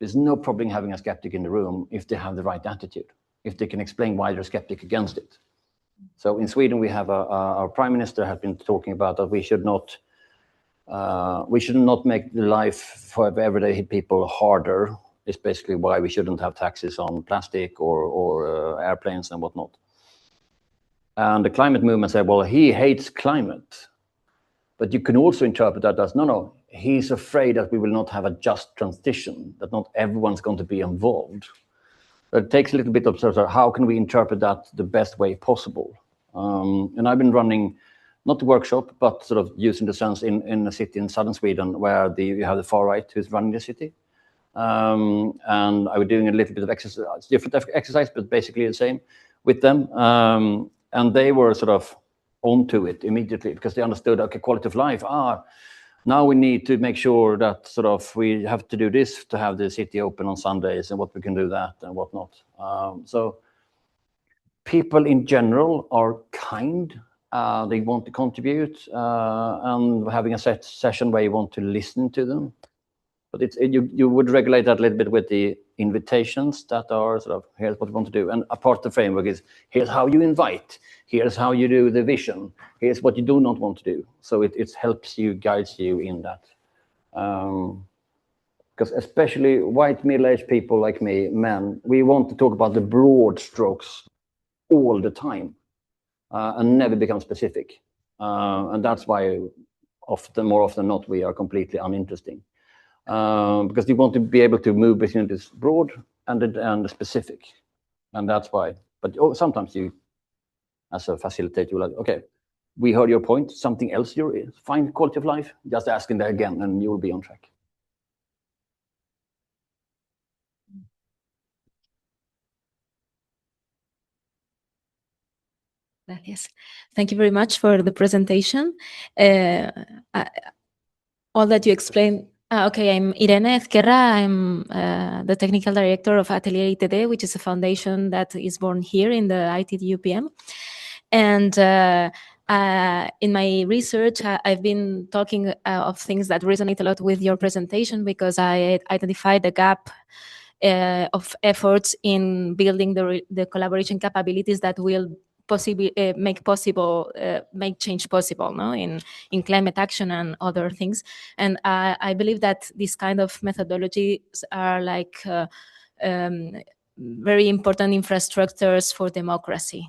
B: There's no problem having a skeptic in the room if they have the right attitude, if they can explain why they're skeptic against it. So in Sweden, we have our prime minister has been talking about that we should not make the life for everyday people harder. It's basically why we shouldn't have taxes on plastic or airplanes and whatnot. And the climate movement said, well, he hates climate. But you can also interpret that as, no, he's afraid that we will not have a just transition, that not everyone's going to be involved. But it takes a little bit of sort of how can we interpret that the best way possible. And I've been running, not the workshop, but sort of using the sense in a city in southern Sweden where you have the far right who's running the city. And I was doing a little bit of exercise, different exercise, but basically the same with them. And they were sort of onto it immediately because they understood, okay, quality of life. Now we need to make sure that sort of we have to do this to have the city open on Sundays and what we can do that and whatnot. So people in general are kind. They want to contribute, and having a session where you want to listen to them. But you would regulate that a little bit with the invitations that are sort of, here's what we want to do. And a part of the framework is, here's how you invite. Here's how you do the vision. Here's what you do not want to do. So it helps you, guides you in that. Because especially white middle-aged people like me, men, we want to talk about the broad strokes all the time and never become specific. And that's why more often than not, we are completely uninteresting. Because you want to be able to move between this broad and the specific. And that's why. But sometimes you, as a facilitator, you're like, okay, we heard your point, something else you find quality of life, just asking that again and you will be on track.
E: Gracias. Thank you very much for the presentation. All that you explained. Okay, I'm Irene Ezquerra. I'm the technical director of Atelier itd, which is a foundation that is born here in the itdUPM. And in my research, I've been talking of things that resonate a lot with your presentation, because I identified a gap of efforts in building the collaboration capabilities that will possibly make change possible, no, in climate action and other things. And I believe that these kind of methodologies are like very important infrastructures for democracy.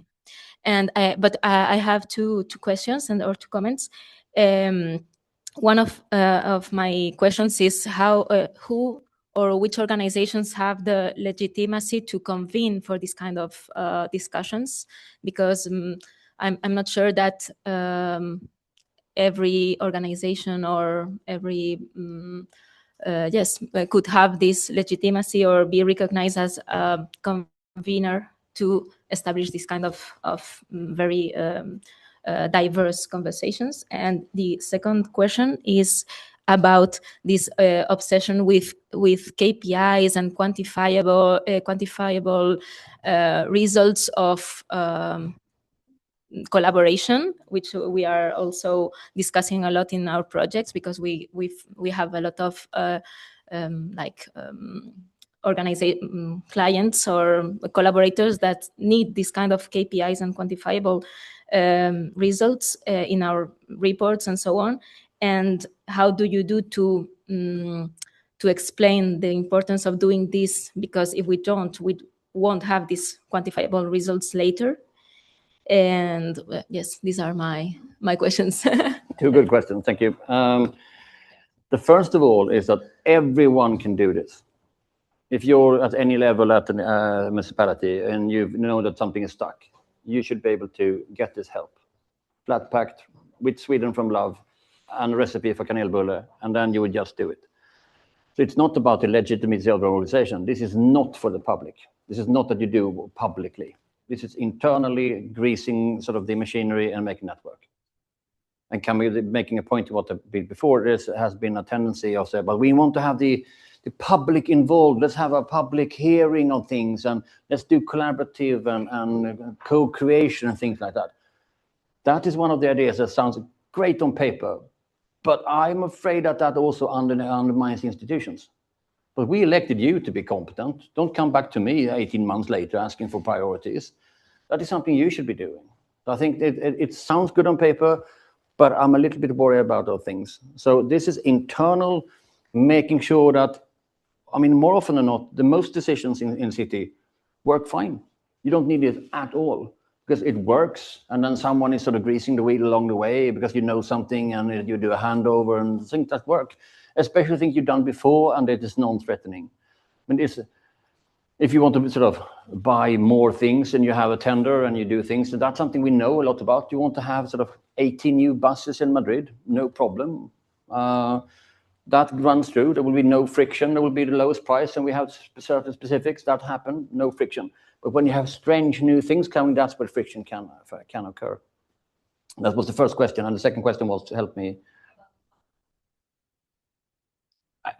E: And but I have two questions or two comments. One of my questions is who or which organizations have the legitimacy to convene for this kind of discussions? Because I'm not sure that every organization or every could have this legitimacy or be recognized as a convener to establish this kind of very diverse conversations. And the second question is about this obsession with KPIs and quantifiable results of collaboration, which we are also discussing a lot in our projects, because we have a lot of clients or collaborators that need this kind of KPIs and quantifiable results in our reports and so on. And how do you do to explain the importance of doing this? Because if we don't, we won't have these quantifiable results later. And yes, these are my questions.
B: Two good questions, thank you. The first of all is that everyone can do this. If you're at any level at a municipality and you know that something is stuck, you should be able to get this help. Flat packed with Sweden from love and a recipe for kanelbulle, and then you would just do it. So it's not about the legitimacy of the organization. This is not for the public. This is not that you do publicly. This is internally greasing sort of the machinery and making that work. And can we making a point to what I did before? There has been a tendency of saying, but we want to have the public involved. Let's have a public hearing on things, and let's do collaborative and co-creation and things like that. That is one of the ideas that sounds great on paper, but I'm afraid that also undermines institutions. But we elected you to be competent. Don't come back to me 18 months later asking for priorities. That is something you should be doing. So I think it sounds good on paper, but I'm a little bit worried about those things. So this is internal, making sure that, I mean, more often than not, the most decisions in city work fine. You don't need it at all, because it works, and then someone is sort of greasing the wheel along the way because you know something and you do a handover and things that work, especially things you've done before and it is non-threatening. I mean, if you want to sort of buy more things and you have a tender and you do things, and that's something we know a lot about. You want to have sort of 80 new buses in Madrid, no problem. That runs through, there will be no friction, there will be the lowest price, and we have certain specifics that happen, no friction. But when you have strange new things coming, that's where friction can occur. That was the first question, and the second question was to help me.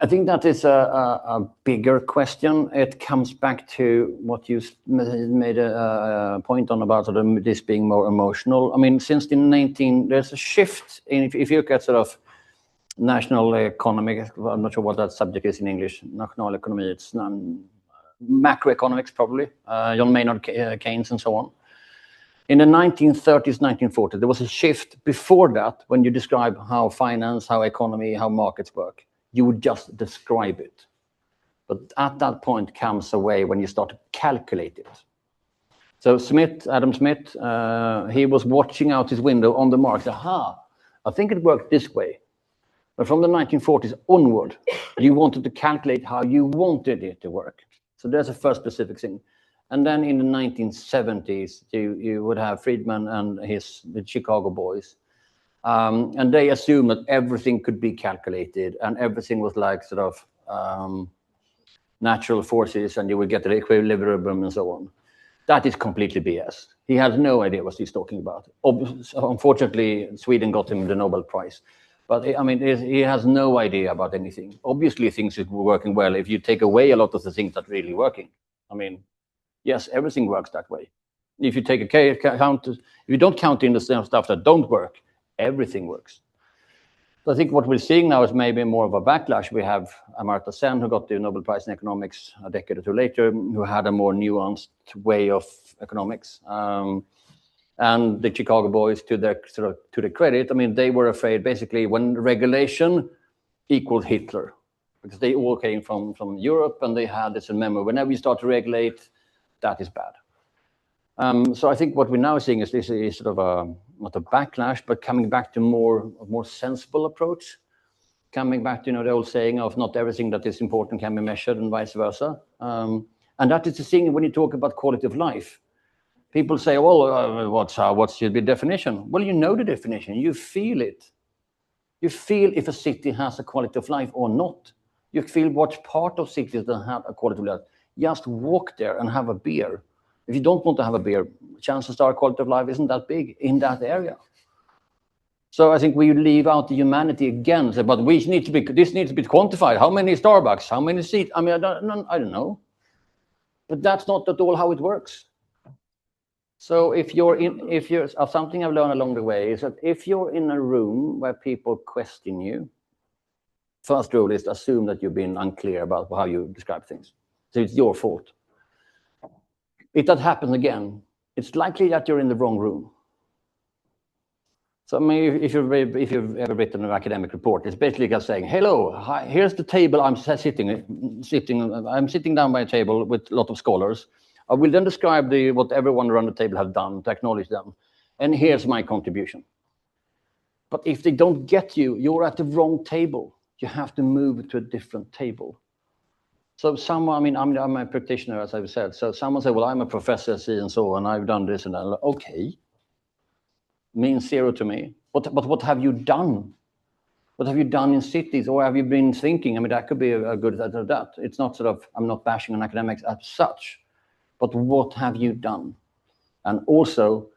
B: I think that is a bigger question. It comes back to what you made a point on about sort of this being more emotional. I mean, since there's a shift in, if you look at sort of national economic, I'm not sure what that subject is in English, national economy, it's macroeconomics probably, John Maynard Keynes and so on. In the 1930s, 1940s, there was a shift before that when you describe how finance, how economy, how markets work. You would just describe it. But at that point comes a way when you start to calculate it. So Adam Smith, he was watching out his window on the market. I think it worked this way. But from the 1940s onward, you wanted to calculate how you wanted it to work. So there's a first specific thing. And then in the 1970s, you would have Friedman and the Chicago boys. And they assumed that everything could be calculated and everything was like sort of natural forces and you would get the equilibrium and so on. That is completely BS. He has no idea what he's talking about. Unfortunately, Sweden got him the Nobel Prize. But I mean, he has no idea about anything. Obviously, things are working well if you take away a lot of the things that are really working. I mean, yes, everything works that way. If you take if you don't count in the stuff that don't work, everything works. So I think what we're seeing now is maybe more of a backlash. We have Amartya Sen, who got the Nobel Prize in economics a decade or two later, who had a more nuanced way of economics. And the Chicago boys, to their credit, I mean, they were afraid basically when regulation equals Hitler, because they all came from Europe and they had this memo: whenever you start to regulate, that is bad. So I think what we're now seeing is this is sort of not a backlash, but coming back to a more sensible approach, coming back to the old saying of not everything that is important can be measured and vice versa. And that is the thing when you talk about quality of life. People say, well, what should be the definition? Well, you know the definition. You feel it. You feel if a city has a quality of life or not. You feel what part of cities that have a quality of life. Just walk there and have a beer. If you don't want to have a beer, chances are quality of life isn't that big in that area. So I think we leave out the humanity again. But this needs to be quantified. How many Starbucks? How many seats? I mean, I don't know. But that's not at all how it works. So something I've learned along the way is that if you're in a room where people question you, first rule is to assume that you've been unclear about how you describe things. So it's your fault. If that happens again, it's likely that you're in the wrong room. So I mean, if you've ever written an academic report, it's basically just saying, hello, hi, here's the table I'm sitting down by a table with a lot of scholars. I will then describe what everyone around the table has done to acknowledge them. And here's my contribution. But if they don't get you, you're at the wrong table. You have to move to a different table. So I'm a practitioner, as I've said. So someone said, well, I'm a professor, and so on, I've done this and that. Okay. Means zero to me. But what have you done? What have you done in cities? Or have you been thinking? I mean, that could be a good that. It's not I'm not bashing on academics as such. But what have you done? And also,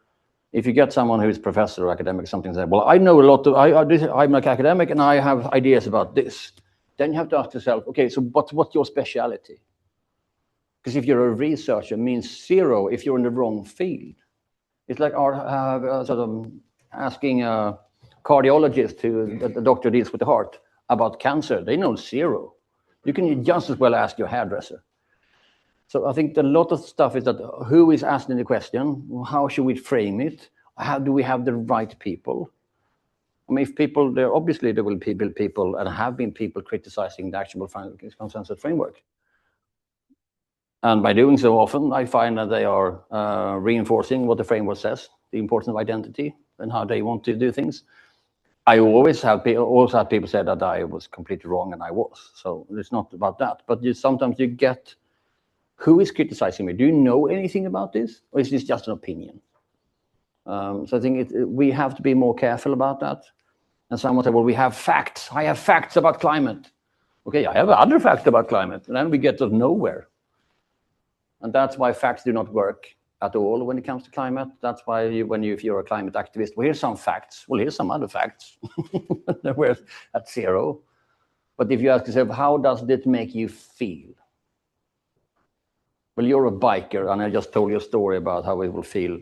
B: if you get someone who is professor or academic, something like, well, I know a lot I'm an academic and I have ideas about this. Then you have to ask yourself, okay, so what's your speciality? Because if you're a researcher, it means zero if you're in the wrong field. It's like asking a cardiologist the doctor deals with the heart about cancer. They know zero. You can just as well ask your hairdresser. So I think a lot of stuff is that who is asking the question? How should we frame it? How do we have the right people? I mean, if people, there will be people and have been people criticizing the Actionable Consensus Framework. And by doing so often, I find that they are reinforcing what the framework says, the importance of identity and how they want to do things. I always have people say that I was completely wrong, and I was. So it's not about that. But sometimes you get, who is criticizing me? Do you know anything about this? Or is this just an opinion? So I think we have to be more careful about that. And someone said, well, we have facts. I have facts about climate. Okay, I have other facts about climate. And then we get to nowhere. And that's why facts do not work at all when it comes to climate. That's why if you're a climate activist, well, here's some facts. Well, here's some other facts. We're at zero. But if you ask yourself, how does this make you feel? Well, you're a biker, and I just told you a story about how it will feel.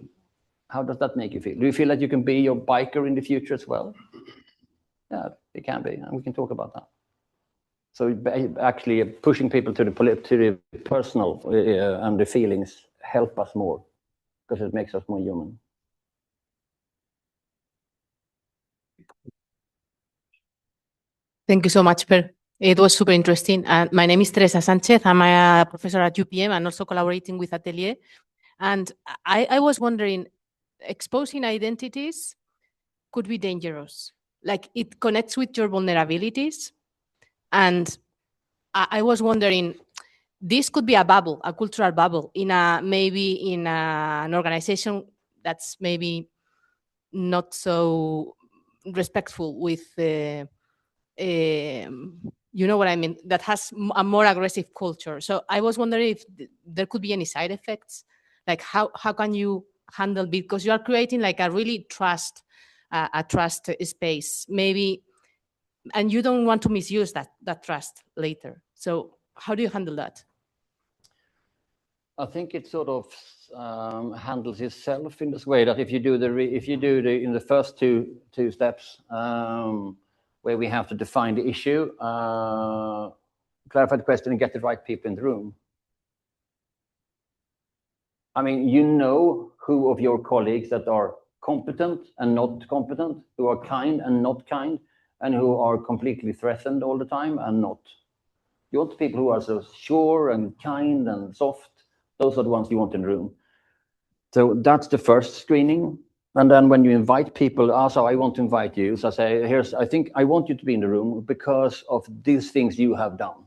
B: How does that make you feel? Do you feel that you can be your biker in the future as well? Yeah, it can be, and we can talk about that. So actually pushing people to the personal and the feelings help us more, because it makes us more human.
F: Thank you so much, Per. It was super interesting. My name is Teresa Sanchez. I'm a professor at UPM and also collaborating with Atelier. And I was wondering, exposing identities could be dangerous. Like, it connects with your vulnerabilities. And I was wondering, this could be a bubble, a cultural bubble, maybe in an organization that's maybe not so respectful with you know what I mean, that has a more aggressive culture. So I was wondering if there could be any side effects, like how can you handle, because you are creating like a really trust space maybe, and you don't want to misuse that trust later. So how do you handle that?
B: I think it sort of handles itself in this way that if you do in the first two steps where we have to define the issue, clarify the question, and get the right people in the room. I mean, you know who of your colleagues that are competent and not competent, who are kind and not kind, and who are completely threatened all the time and not. You want people who are so sure and kind and soft. Those are the ones you want in the room. So that's the first screening. And then when you invite people, so I want to invite you. So I say, I think I want you to be in the room because of these things you have done.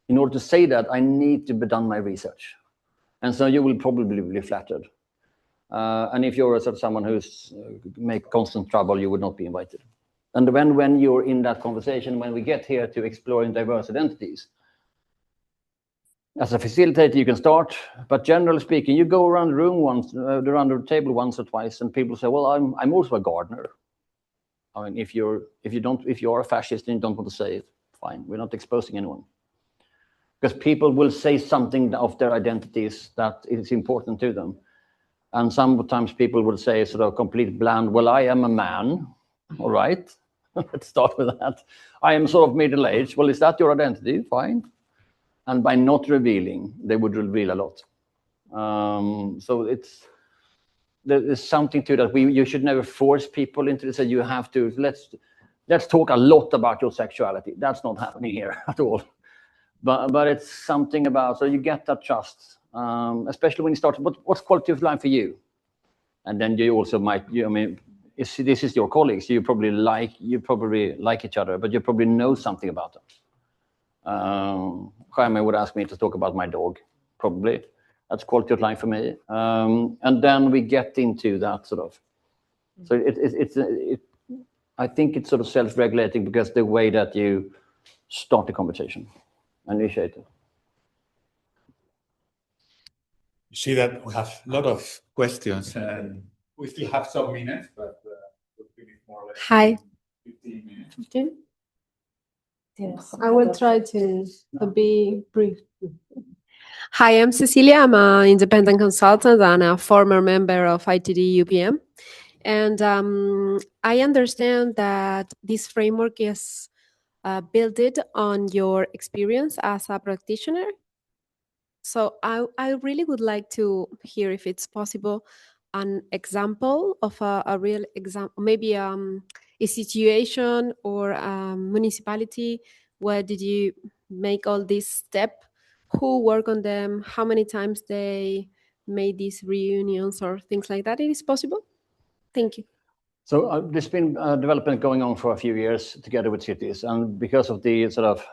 B: In order to say that, I need to be done my research. And so you will probably be flattered. And if you're sort of someone who's make constant trouble, you would not be invited. And when you're in that conversation, when we get here to exploring diverse identities, as a facilitator, you can start, but generally speaking, you go around the room once, around the table once or twice, and people say, "Well, I'm also a gardener." I mean, if you are a fascist and you don't want to say it, fine. We're not exposing anyone, because people will say something of their identities that is important to them, and sometimes people will say sort of complete bland. Well, I am a man. All right, let's start with that. I am sort of middle-aged. Well, is that your identity? Fine. And by not revealing, they would reveal a lot. So there's something to that. You should never force people into this. So you have to, let's talk a lot about your sexuality. That's not happening here at all. But it's something about, so you get that trust, especially when you start, what's quality of life for you? And then you also might, this is your colleagues. You probably like each other, but you probably know something about them. Jaime would ask me to talk about my dog, probably. That's quality of life for me. And then we get into that sort of. So I think it's sort of self-regulating because the way that you start the conversation, initiate it.
A: You see that we have a lot of questions, and we still have some minutes, but we'll finish more or less.
G: Hi.
A: 15 minutes.
G: 15? Yes, I will try to be brief. Hi, I'm Cecilia. I'm an independent consultant and a former member of itdUPM. And I understand that this framework is built on your experience as a practitioner. So I really would like to hear, if it's possible, an example of a real example, maybe a situation or a municipality. Where did you make all this step? Who work on them? How many times they made these reunions or things like that? It is possible? Thank you.
B: So there's been development going on for a few years together with cities, and because of the sort of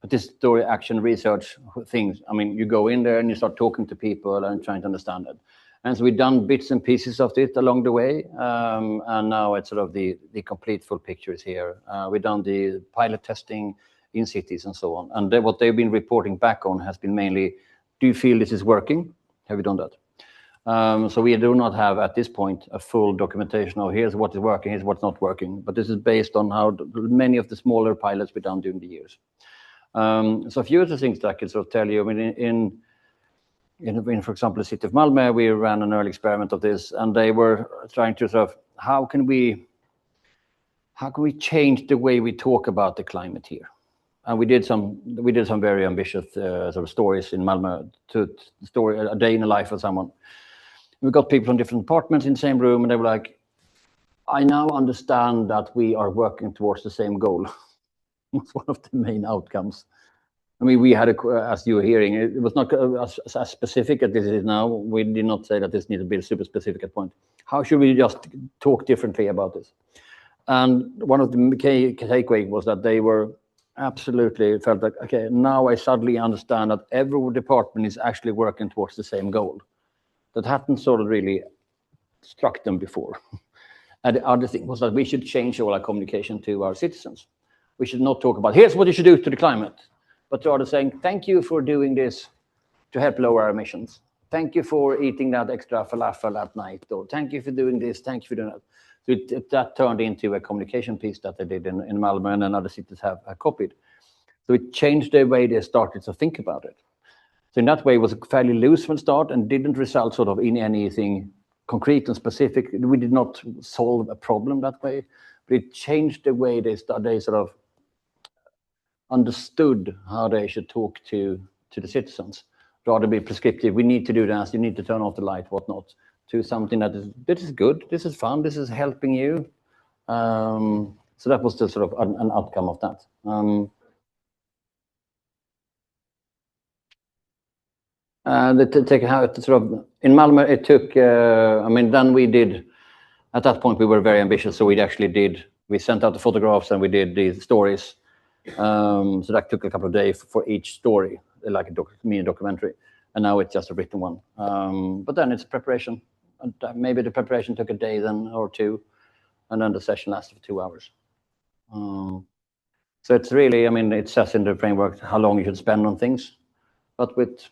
B: participatory action research things, I mean, you go in there and you start talking to people and trying to understand it. And so we've done bits and pieces of it along the way, and now it's sort of the complete full picture is here. We've done the pilot testing in cities and so on, and what they've been reporting back on has been mainly, do you feel this is working? Have you done that? So we do not have at this point a full documentation of here's what is working, here's what's not working, but this is based on how many of the smaller pilots we've done during the years. So a few of the things that I can sort of tell you, I mean, in, for example, the city of Malmö, we ran an early experiment of this, and they were trying to sort of, how can we change the way we talk about the climate here? And we did some very ambitious sort of stories in Malmö, to story a day in the life of someone. We got people from different departments in the same room, and they were like, I now understand that we are working towards the same goal. It's one of the main outcomes. I mean, we had, as you were hearing, it was not as specific as this is now. We did not say that this needs to be super specific at point. How should we just talk differently about this? And one of the key takeaways was that they were absolutely felt like, okay, now I suddenly understand that every department is actually working towards the same goal. That hadn't sort of really struck them before. And the other thing was that we should change all our communication to our citizens. We should not talk about, here's what you should do to the climate, but rather saying, thank you for doing this to help lower our emissions. Thank you for eating that extra falafel at night, or thank you for doing this, thank you for doing that. So that turned into a communication piece that they did in Malmö, and other cities have copied. So it changed the way they started to think about it. So in that way, it was a fairly loose from start and didn't result sort of in anything concrete and specific. We did not solve a problem that way, but it changed the way they sort of understood how they should talk to the citizens, rather be prescriptive. We need to do this. You need to turn off the light, whatnot, to something that is, this is good, this is fun, this is helping you. So that was the sort of an outcome of that. To take how it sort of in Malmö, it took. I mean, then we did. At that point, we were very ambitious, so we actually did. We sent out the photographs and we did the stories. So that took a couple of days for each story, like a mini documentary. And now it's just a written one. But then it's preparation. And maybe the preparation took a day then or two, and then the session lasted for 2 hours. So it's really, I mean, it says in the framework how long you should spend on things, but with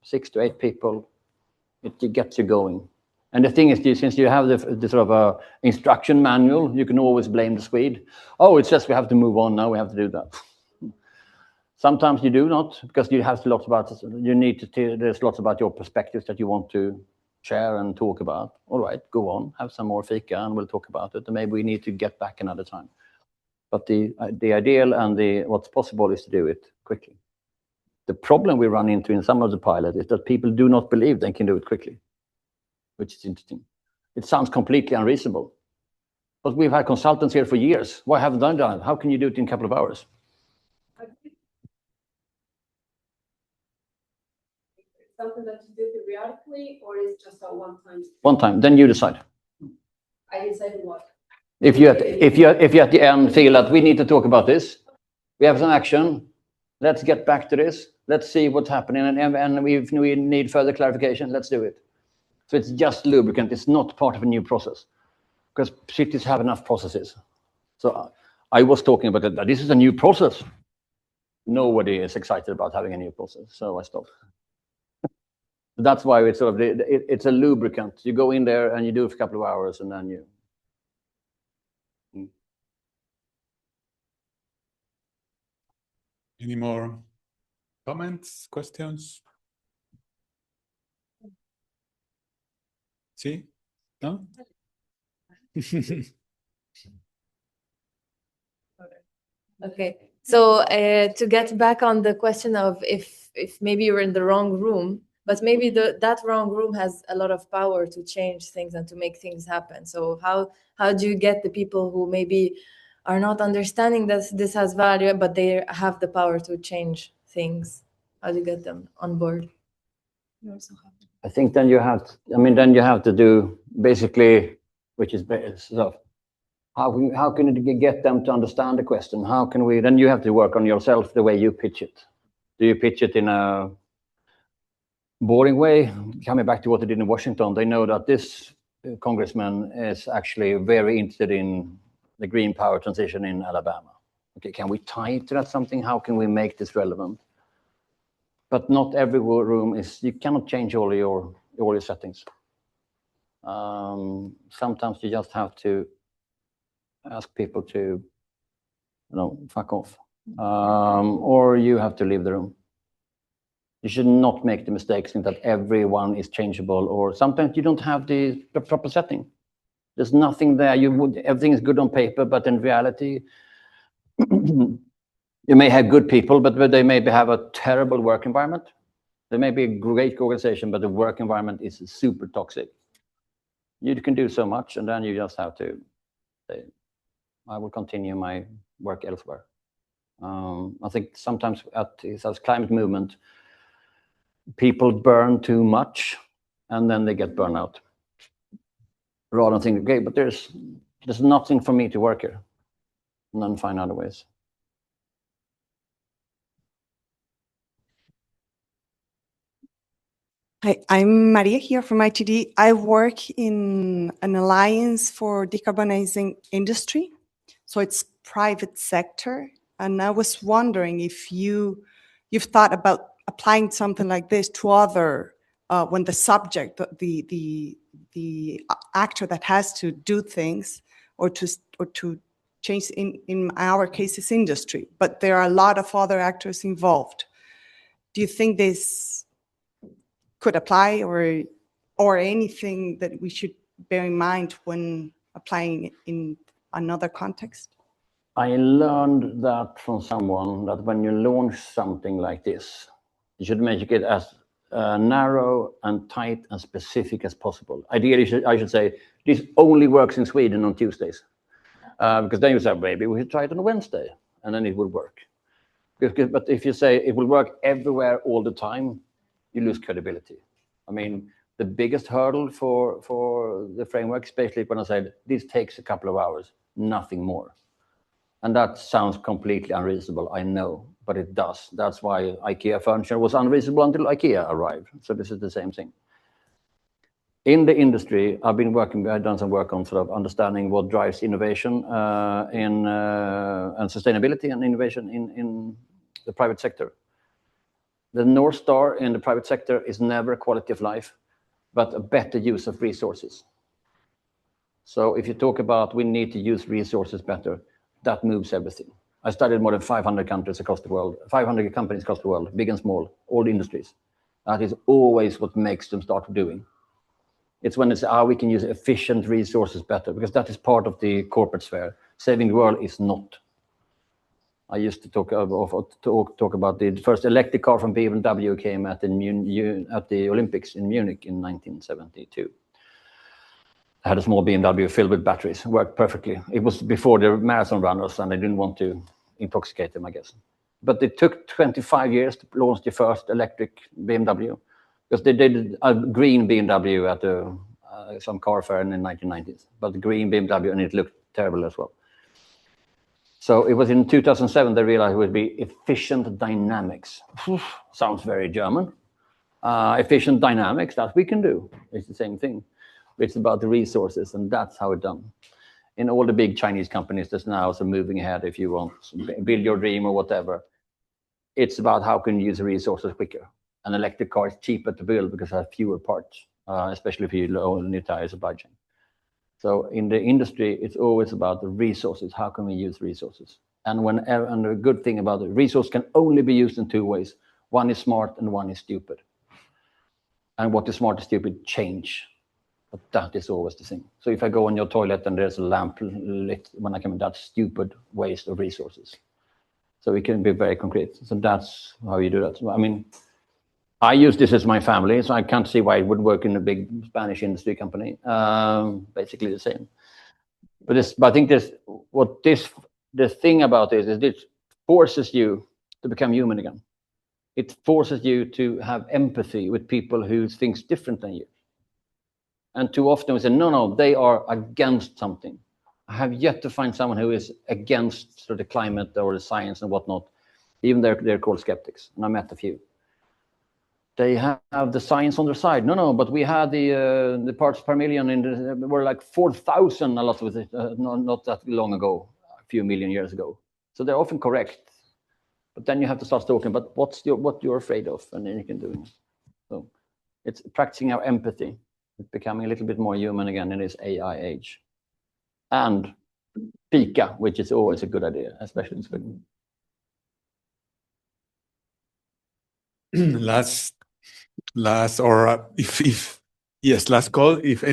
B: 6 to 8 people, it gets you going. And the thing is, since you have the sort of instruction manual, you can always blame the Swede. Oh, it says we have to move on now. We have to do that. Sometimes you do not, because you have lots about. You need to. There's lots about your perspectives that you want to share and talk about. All right, go on, have some more fika, and we'll talk about it. And maybe we need to get back another time. But the ideal and what's possible is to do it quickly. The problem we run into in some of the pilots is that people do not believe they can do it quickly, which is interesting. It sounds completely unreasonable. But we've had consultants here for years. Why haven't they done it? How can you do it in a couple of hours?
G: Something that you do periodically, or is just a one-time?
B: One time, then you decide.
G: I decide what?
B: If you at the end feel that we need to talk about this, we have some action, let's get back to this, let's see what's happening, and if we need further clarification, let's do it. So it's just lubricant, it's not part of a new process, because cities have enough processes. So I was talking about that this is a new process. Nobody is excited about having a new process, so I stopped. That's why it's sort of it's a lubricant. You go in there and you do it for a couple of hours, and then you.
A: Any more comments, questions? See? No?
D: Okay. So to get back on the question of if maybe you're in the wrong room, but maybe that wrong room has a lot of power to change things and to make things happen. So how do you get the people who maybe are not understanding that this has value, but they have the power to change things? How do you get them on board?
B: I think then you have. Then you have to do basically, which is so. How can you get them to understand the question? How can we? Then you have to work on yourself the way you pitch it. Do you pitch it in a boring way? Coming back to what they did in Washington, they know that this congressman is actually very interested in the green power transition in Alabama. Okay, can we tie it to that something? How can we make this relevant? But not every room is. You cannot change all your settings. Sometimes you just have to ask people to, fuck off, or you have to leave the room. You should not make the mistakes in that everyone is changeable, or sometimes you don't have the proper setting. There's nothing there. Everything is good on paper, but in reality, you may have good people, but they maybe have a terrible work environment. There may be a great organization, but the work environment is super toxic. You can do so much, and then you just have to say, I will continue my work elsewhere. I think sometimes as climate movement, people burn too much, and then they get burned out. Rather than think, okay, but there's nothing for me to work here, and then find other ways.
H: Hi, I'm Maria here from ITD. I work in an alliance for decarbonizing industry. So it's private sector. And I was wondering if you've thought about applying something like this to other, when the subject, the actor that has to do things or to change, in our case, is industry, but there are a lot of other actors involved. Do you think this could apply, or anything that we should bear in mind when applying it in another context?
B: I learned that from someone, that when you launch something like this, you should make it as narrow and tight and specific as possible. Ideally, I should say, this only works in Sweden on Tuesdays. Because then you say, maybe we should try it on a Wednesday, and then it would work. But if you say it will work everywhere all the time, you lose credibility. I mean, the biggest hurdle for the framework, especially when I said this takes a couple of hours, nothing more. And that sounds completely unreasonable, I know, but it does. That's why IKEA furniture was unreasonable until IKEA arrived. So this is the same thing. In the industry, I've done some work on sort of understanding what drives innovation and sustainability and innovation in the private sector. The North Star in the private sector is never quality of life, but a better use of resources. So if you talk about we need to use resources better, that moves everything. I studied more than 500 countries across the world, 500 companies across the world, big and small, all industries. That is always what makes them start doing. It's when it's how we can use efficient resources better, because that is part of the corporate sphere. Saving the world is not. I used to talk about the first electric car from BMW came at the Olympics in Munich in 1972. I had a small BMW filled with batteries, worked perfectly. It was before the marathon runners, and I didn't want to intoxicate them, I guess. But it took 25 years to launch the first electric BMW, because they did a green BMW at some car fair in the 1990s, but the green BMW, and it looked terrible as well. So it was in 2007 they realized it would be efficient dynamics. Sounds very German. Efficient dynamics, that we can do. It's the same thing. It's about the resources, and that's how it's done. In all the big Chinese companies that's now moving ahead, if you want to build your dream or whatever, it's about how can you use the resources quicker. An electric car is cheaper to build because it has fewer parts, especially if you only tie supply chain. So in the industry, it's always about the resources. How can we use resources? And the good thing about the resource can only be used in two ways. One is smart and one is stupid. And what is smart and stupid change. But that is always the thing. So if I go on your toilet and there's a lamp lit when I come in, that's stupid waste of resources. So we can be very concrete. So that's how you do that. I mean, I use this as my family, so I can't see why it would work in a big Spanish industry company. Basically the same. But I think the thing about this is it forces you to become human again. It forces you to have empathy with people who think different than you. And too often we say, no, they are against something. I have yet to find someone who is against the climate or the science and whatnot. Even they're called skeptics, and I met a few. They have the science on their side. No, but we had the parts per million were like 4,000 a lot with it, not that long ago, a few million years ago. So they're often correct. But then you have to start talking about what you're afraid of, and then you can do it. So it's practicing our empathy, becoming a little bit more human again in this AI age. And fika, which is always a good idea, especially in Sweden.
A: Last call. If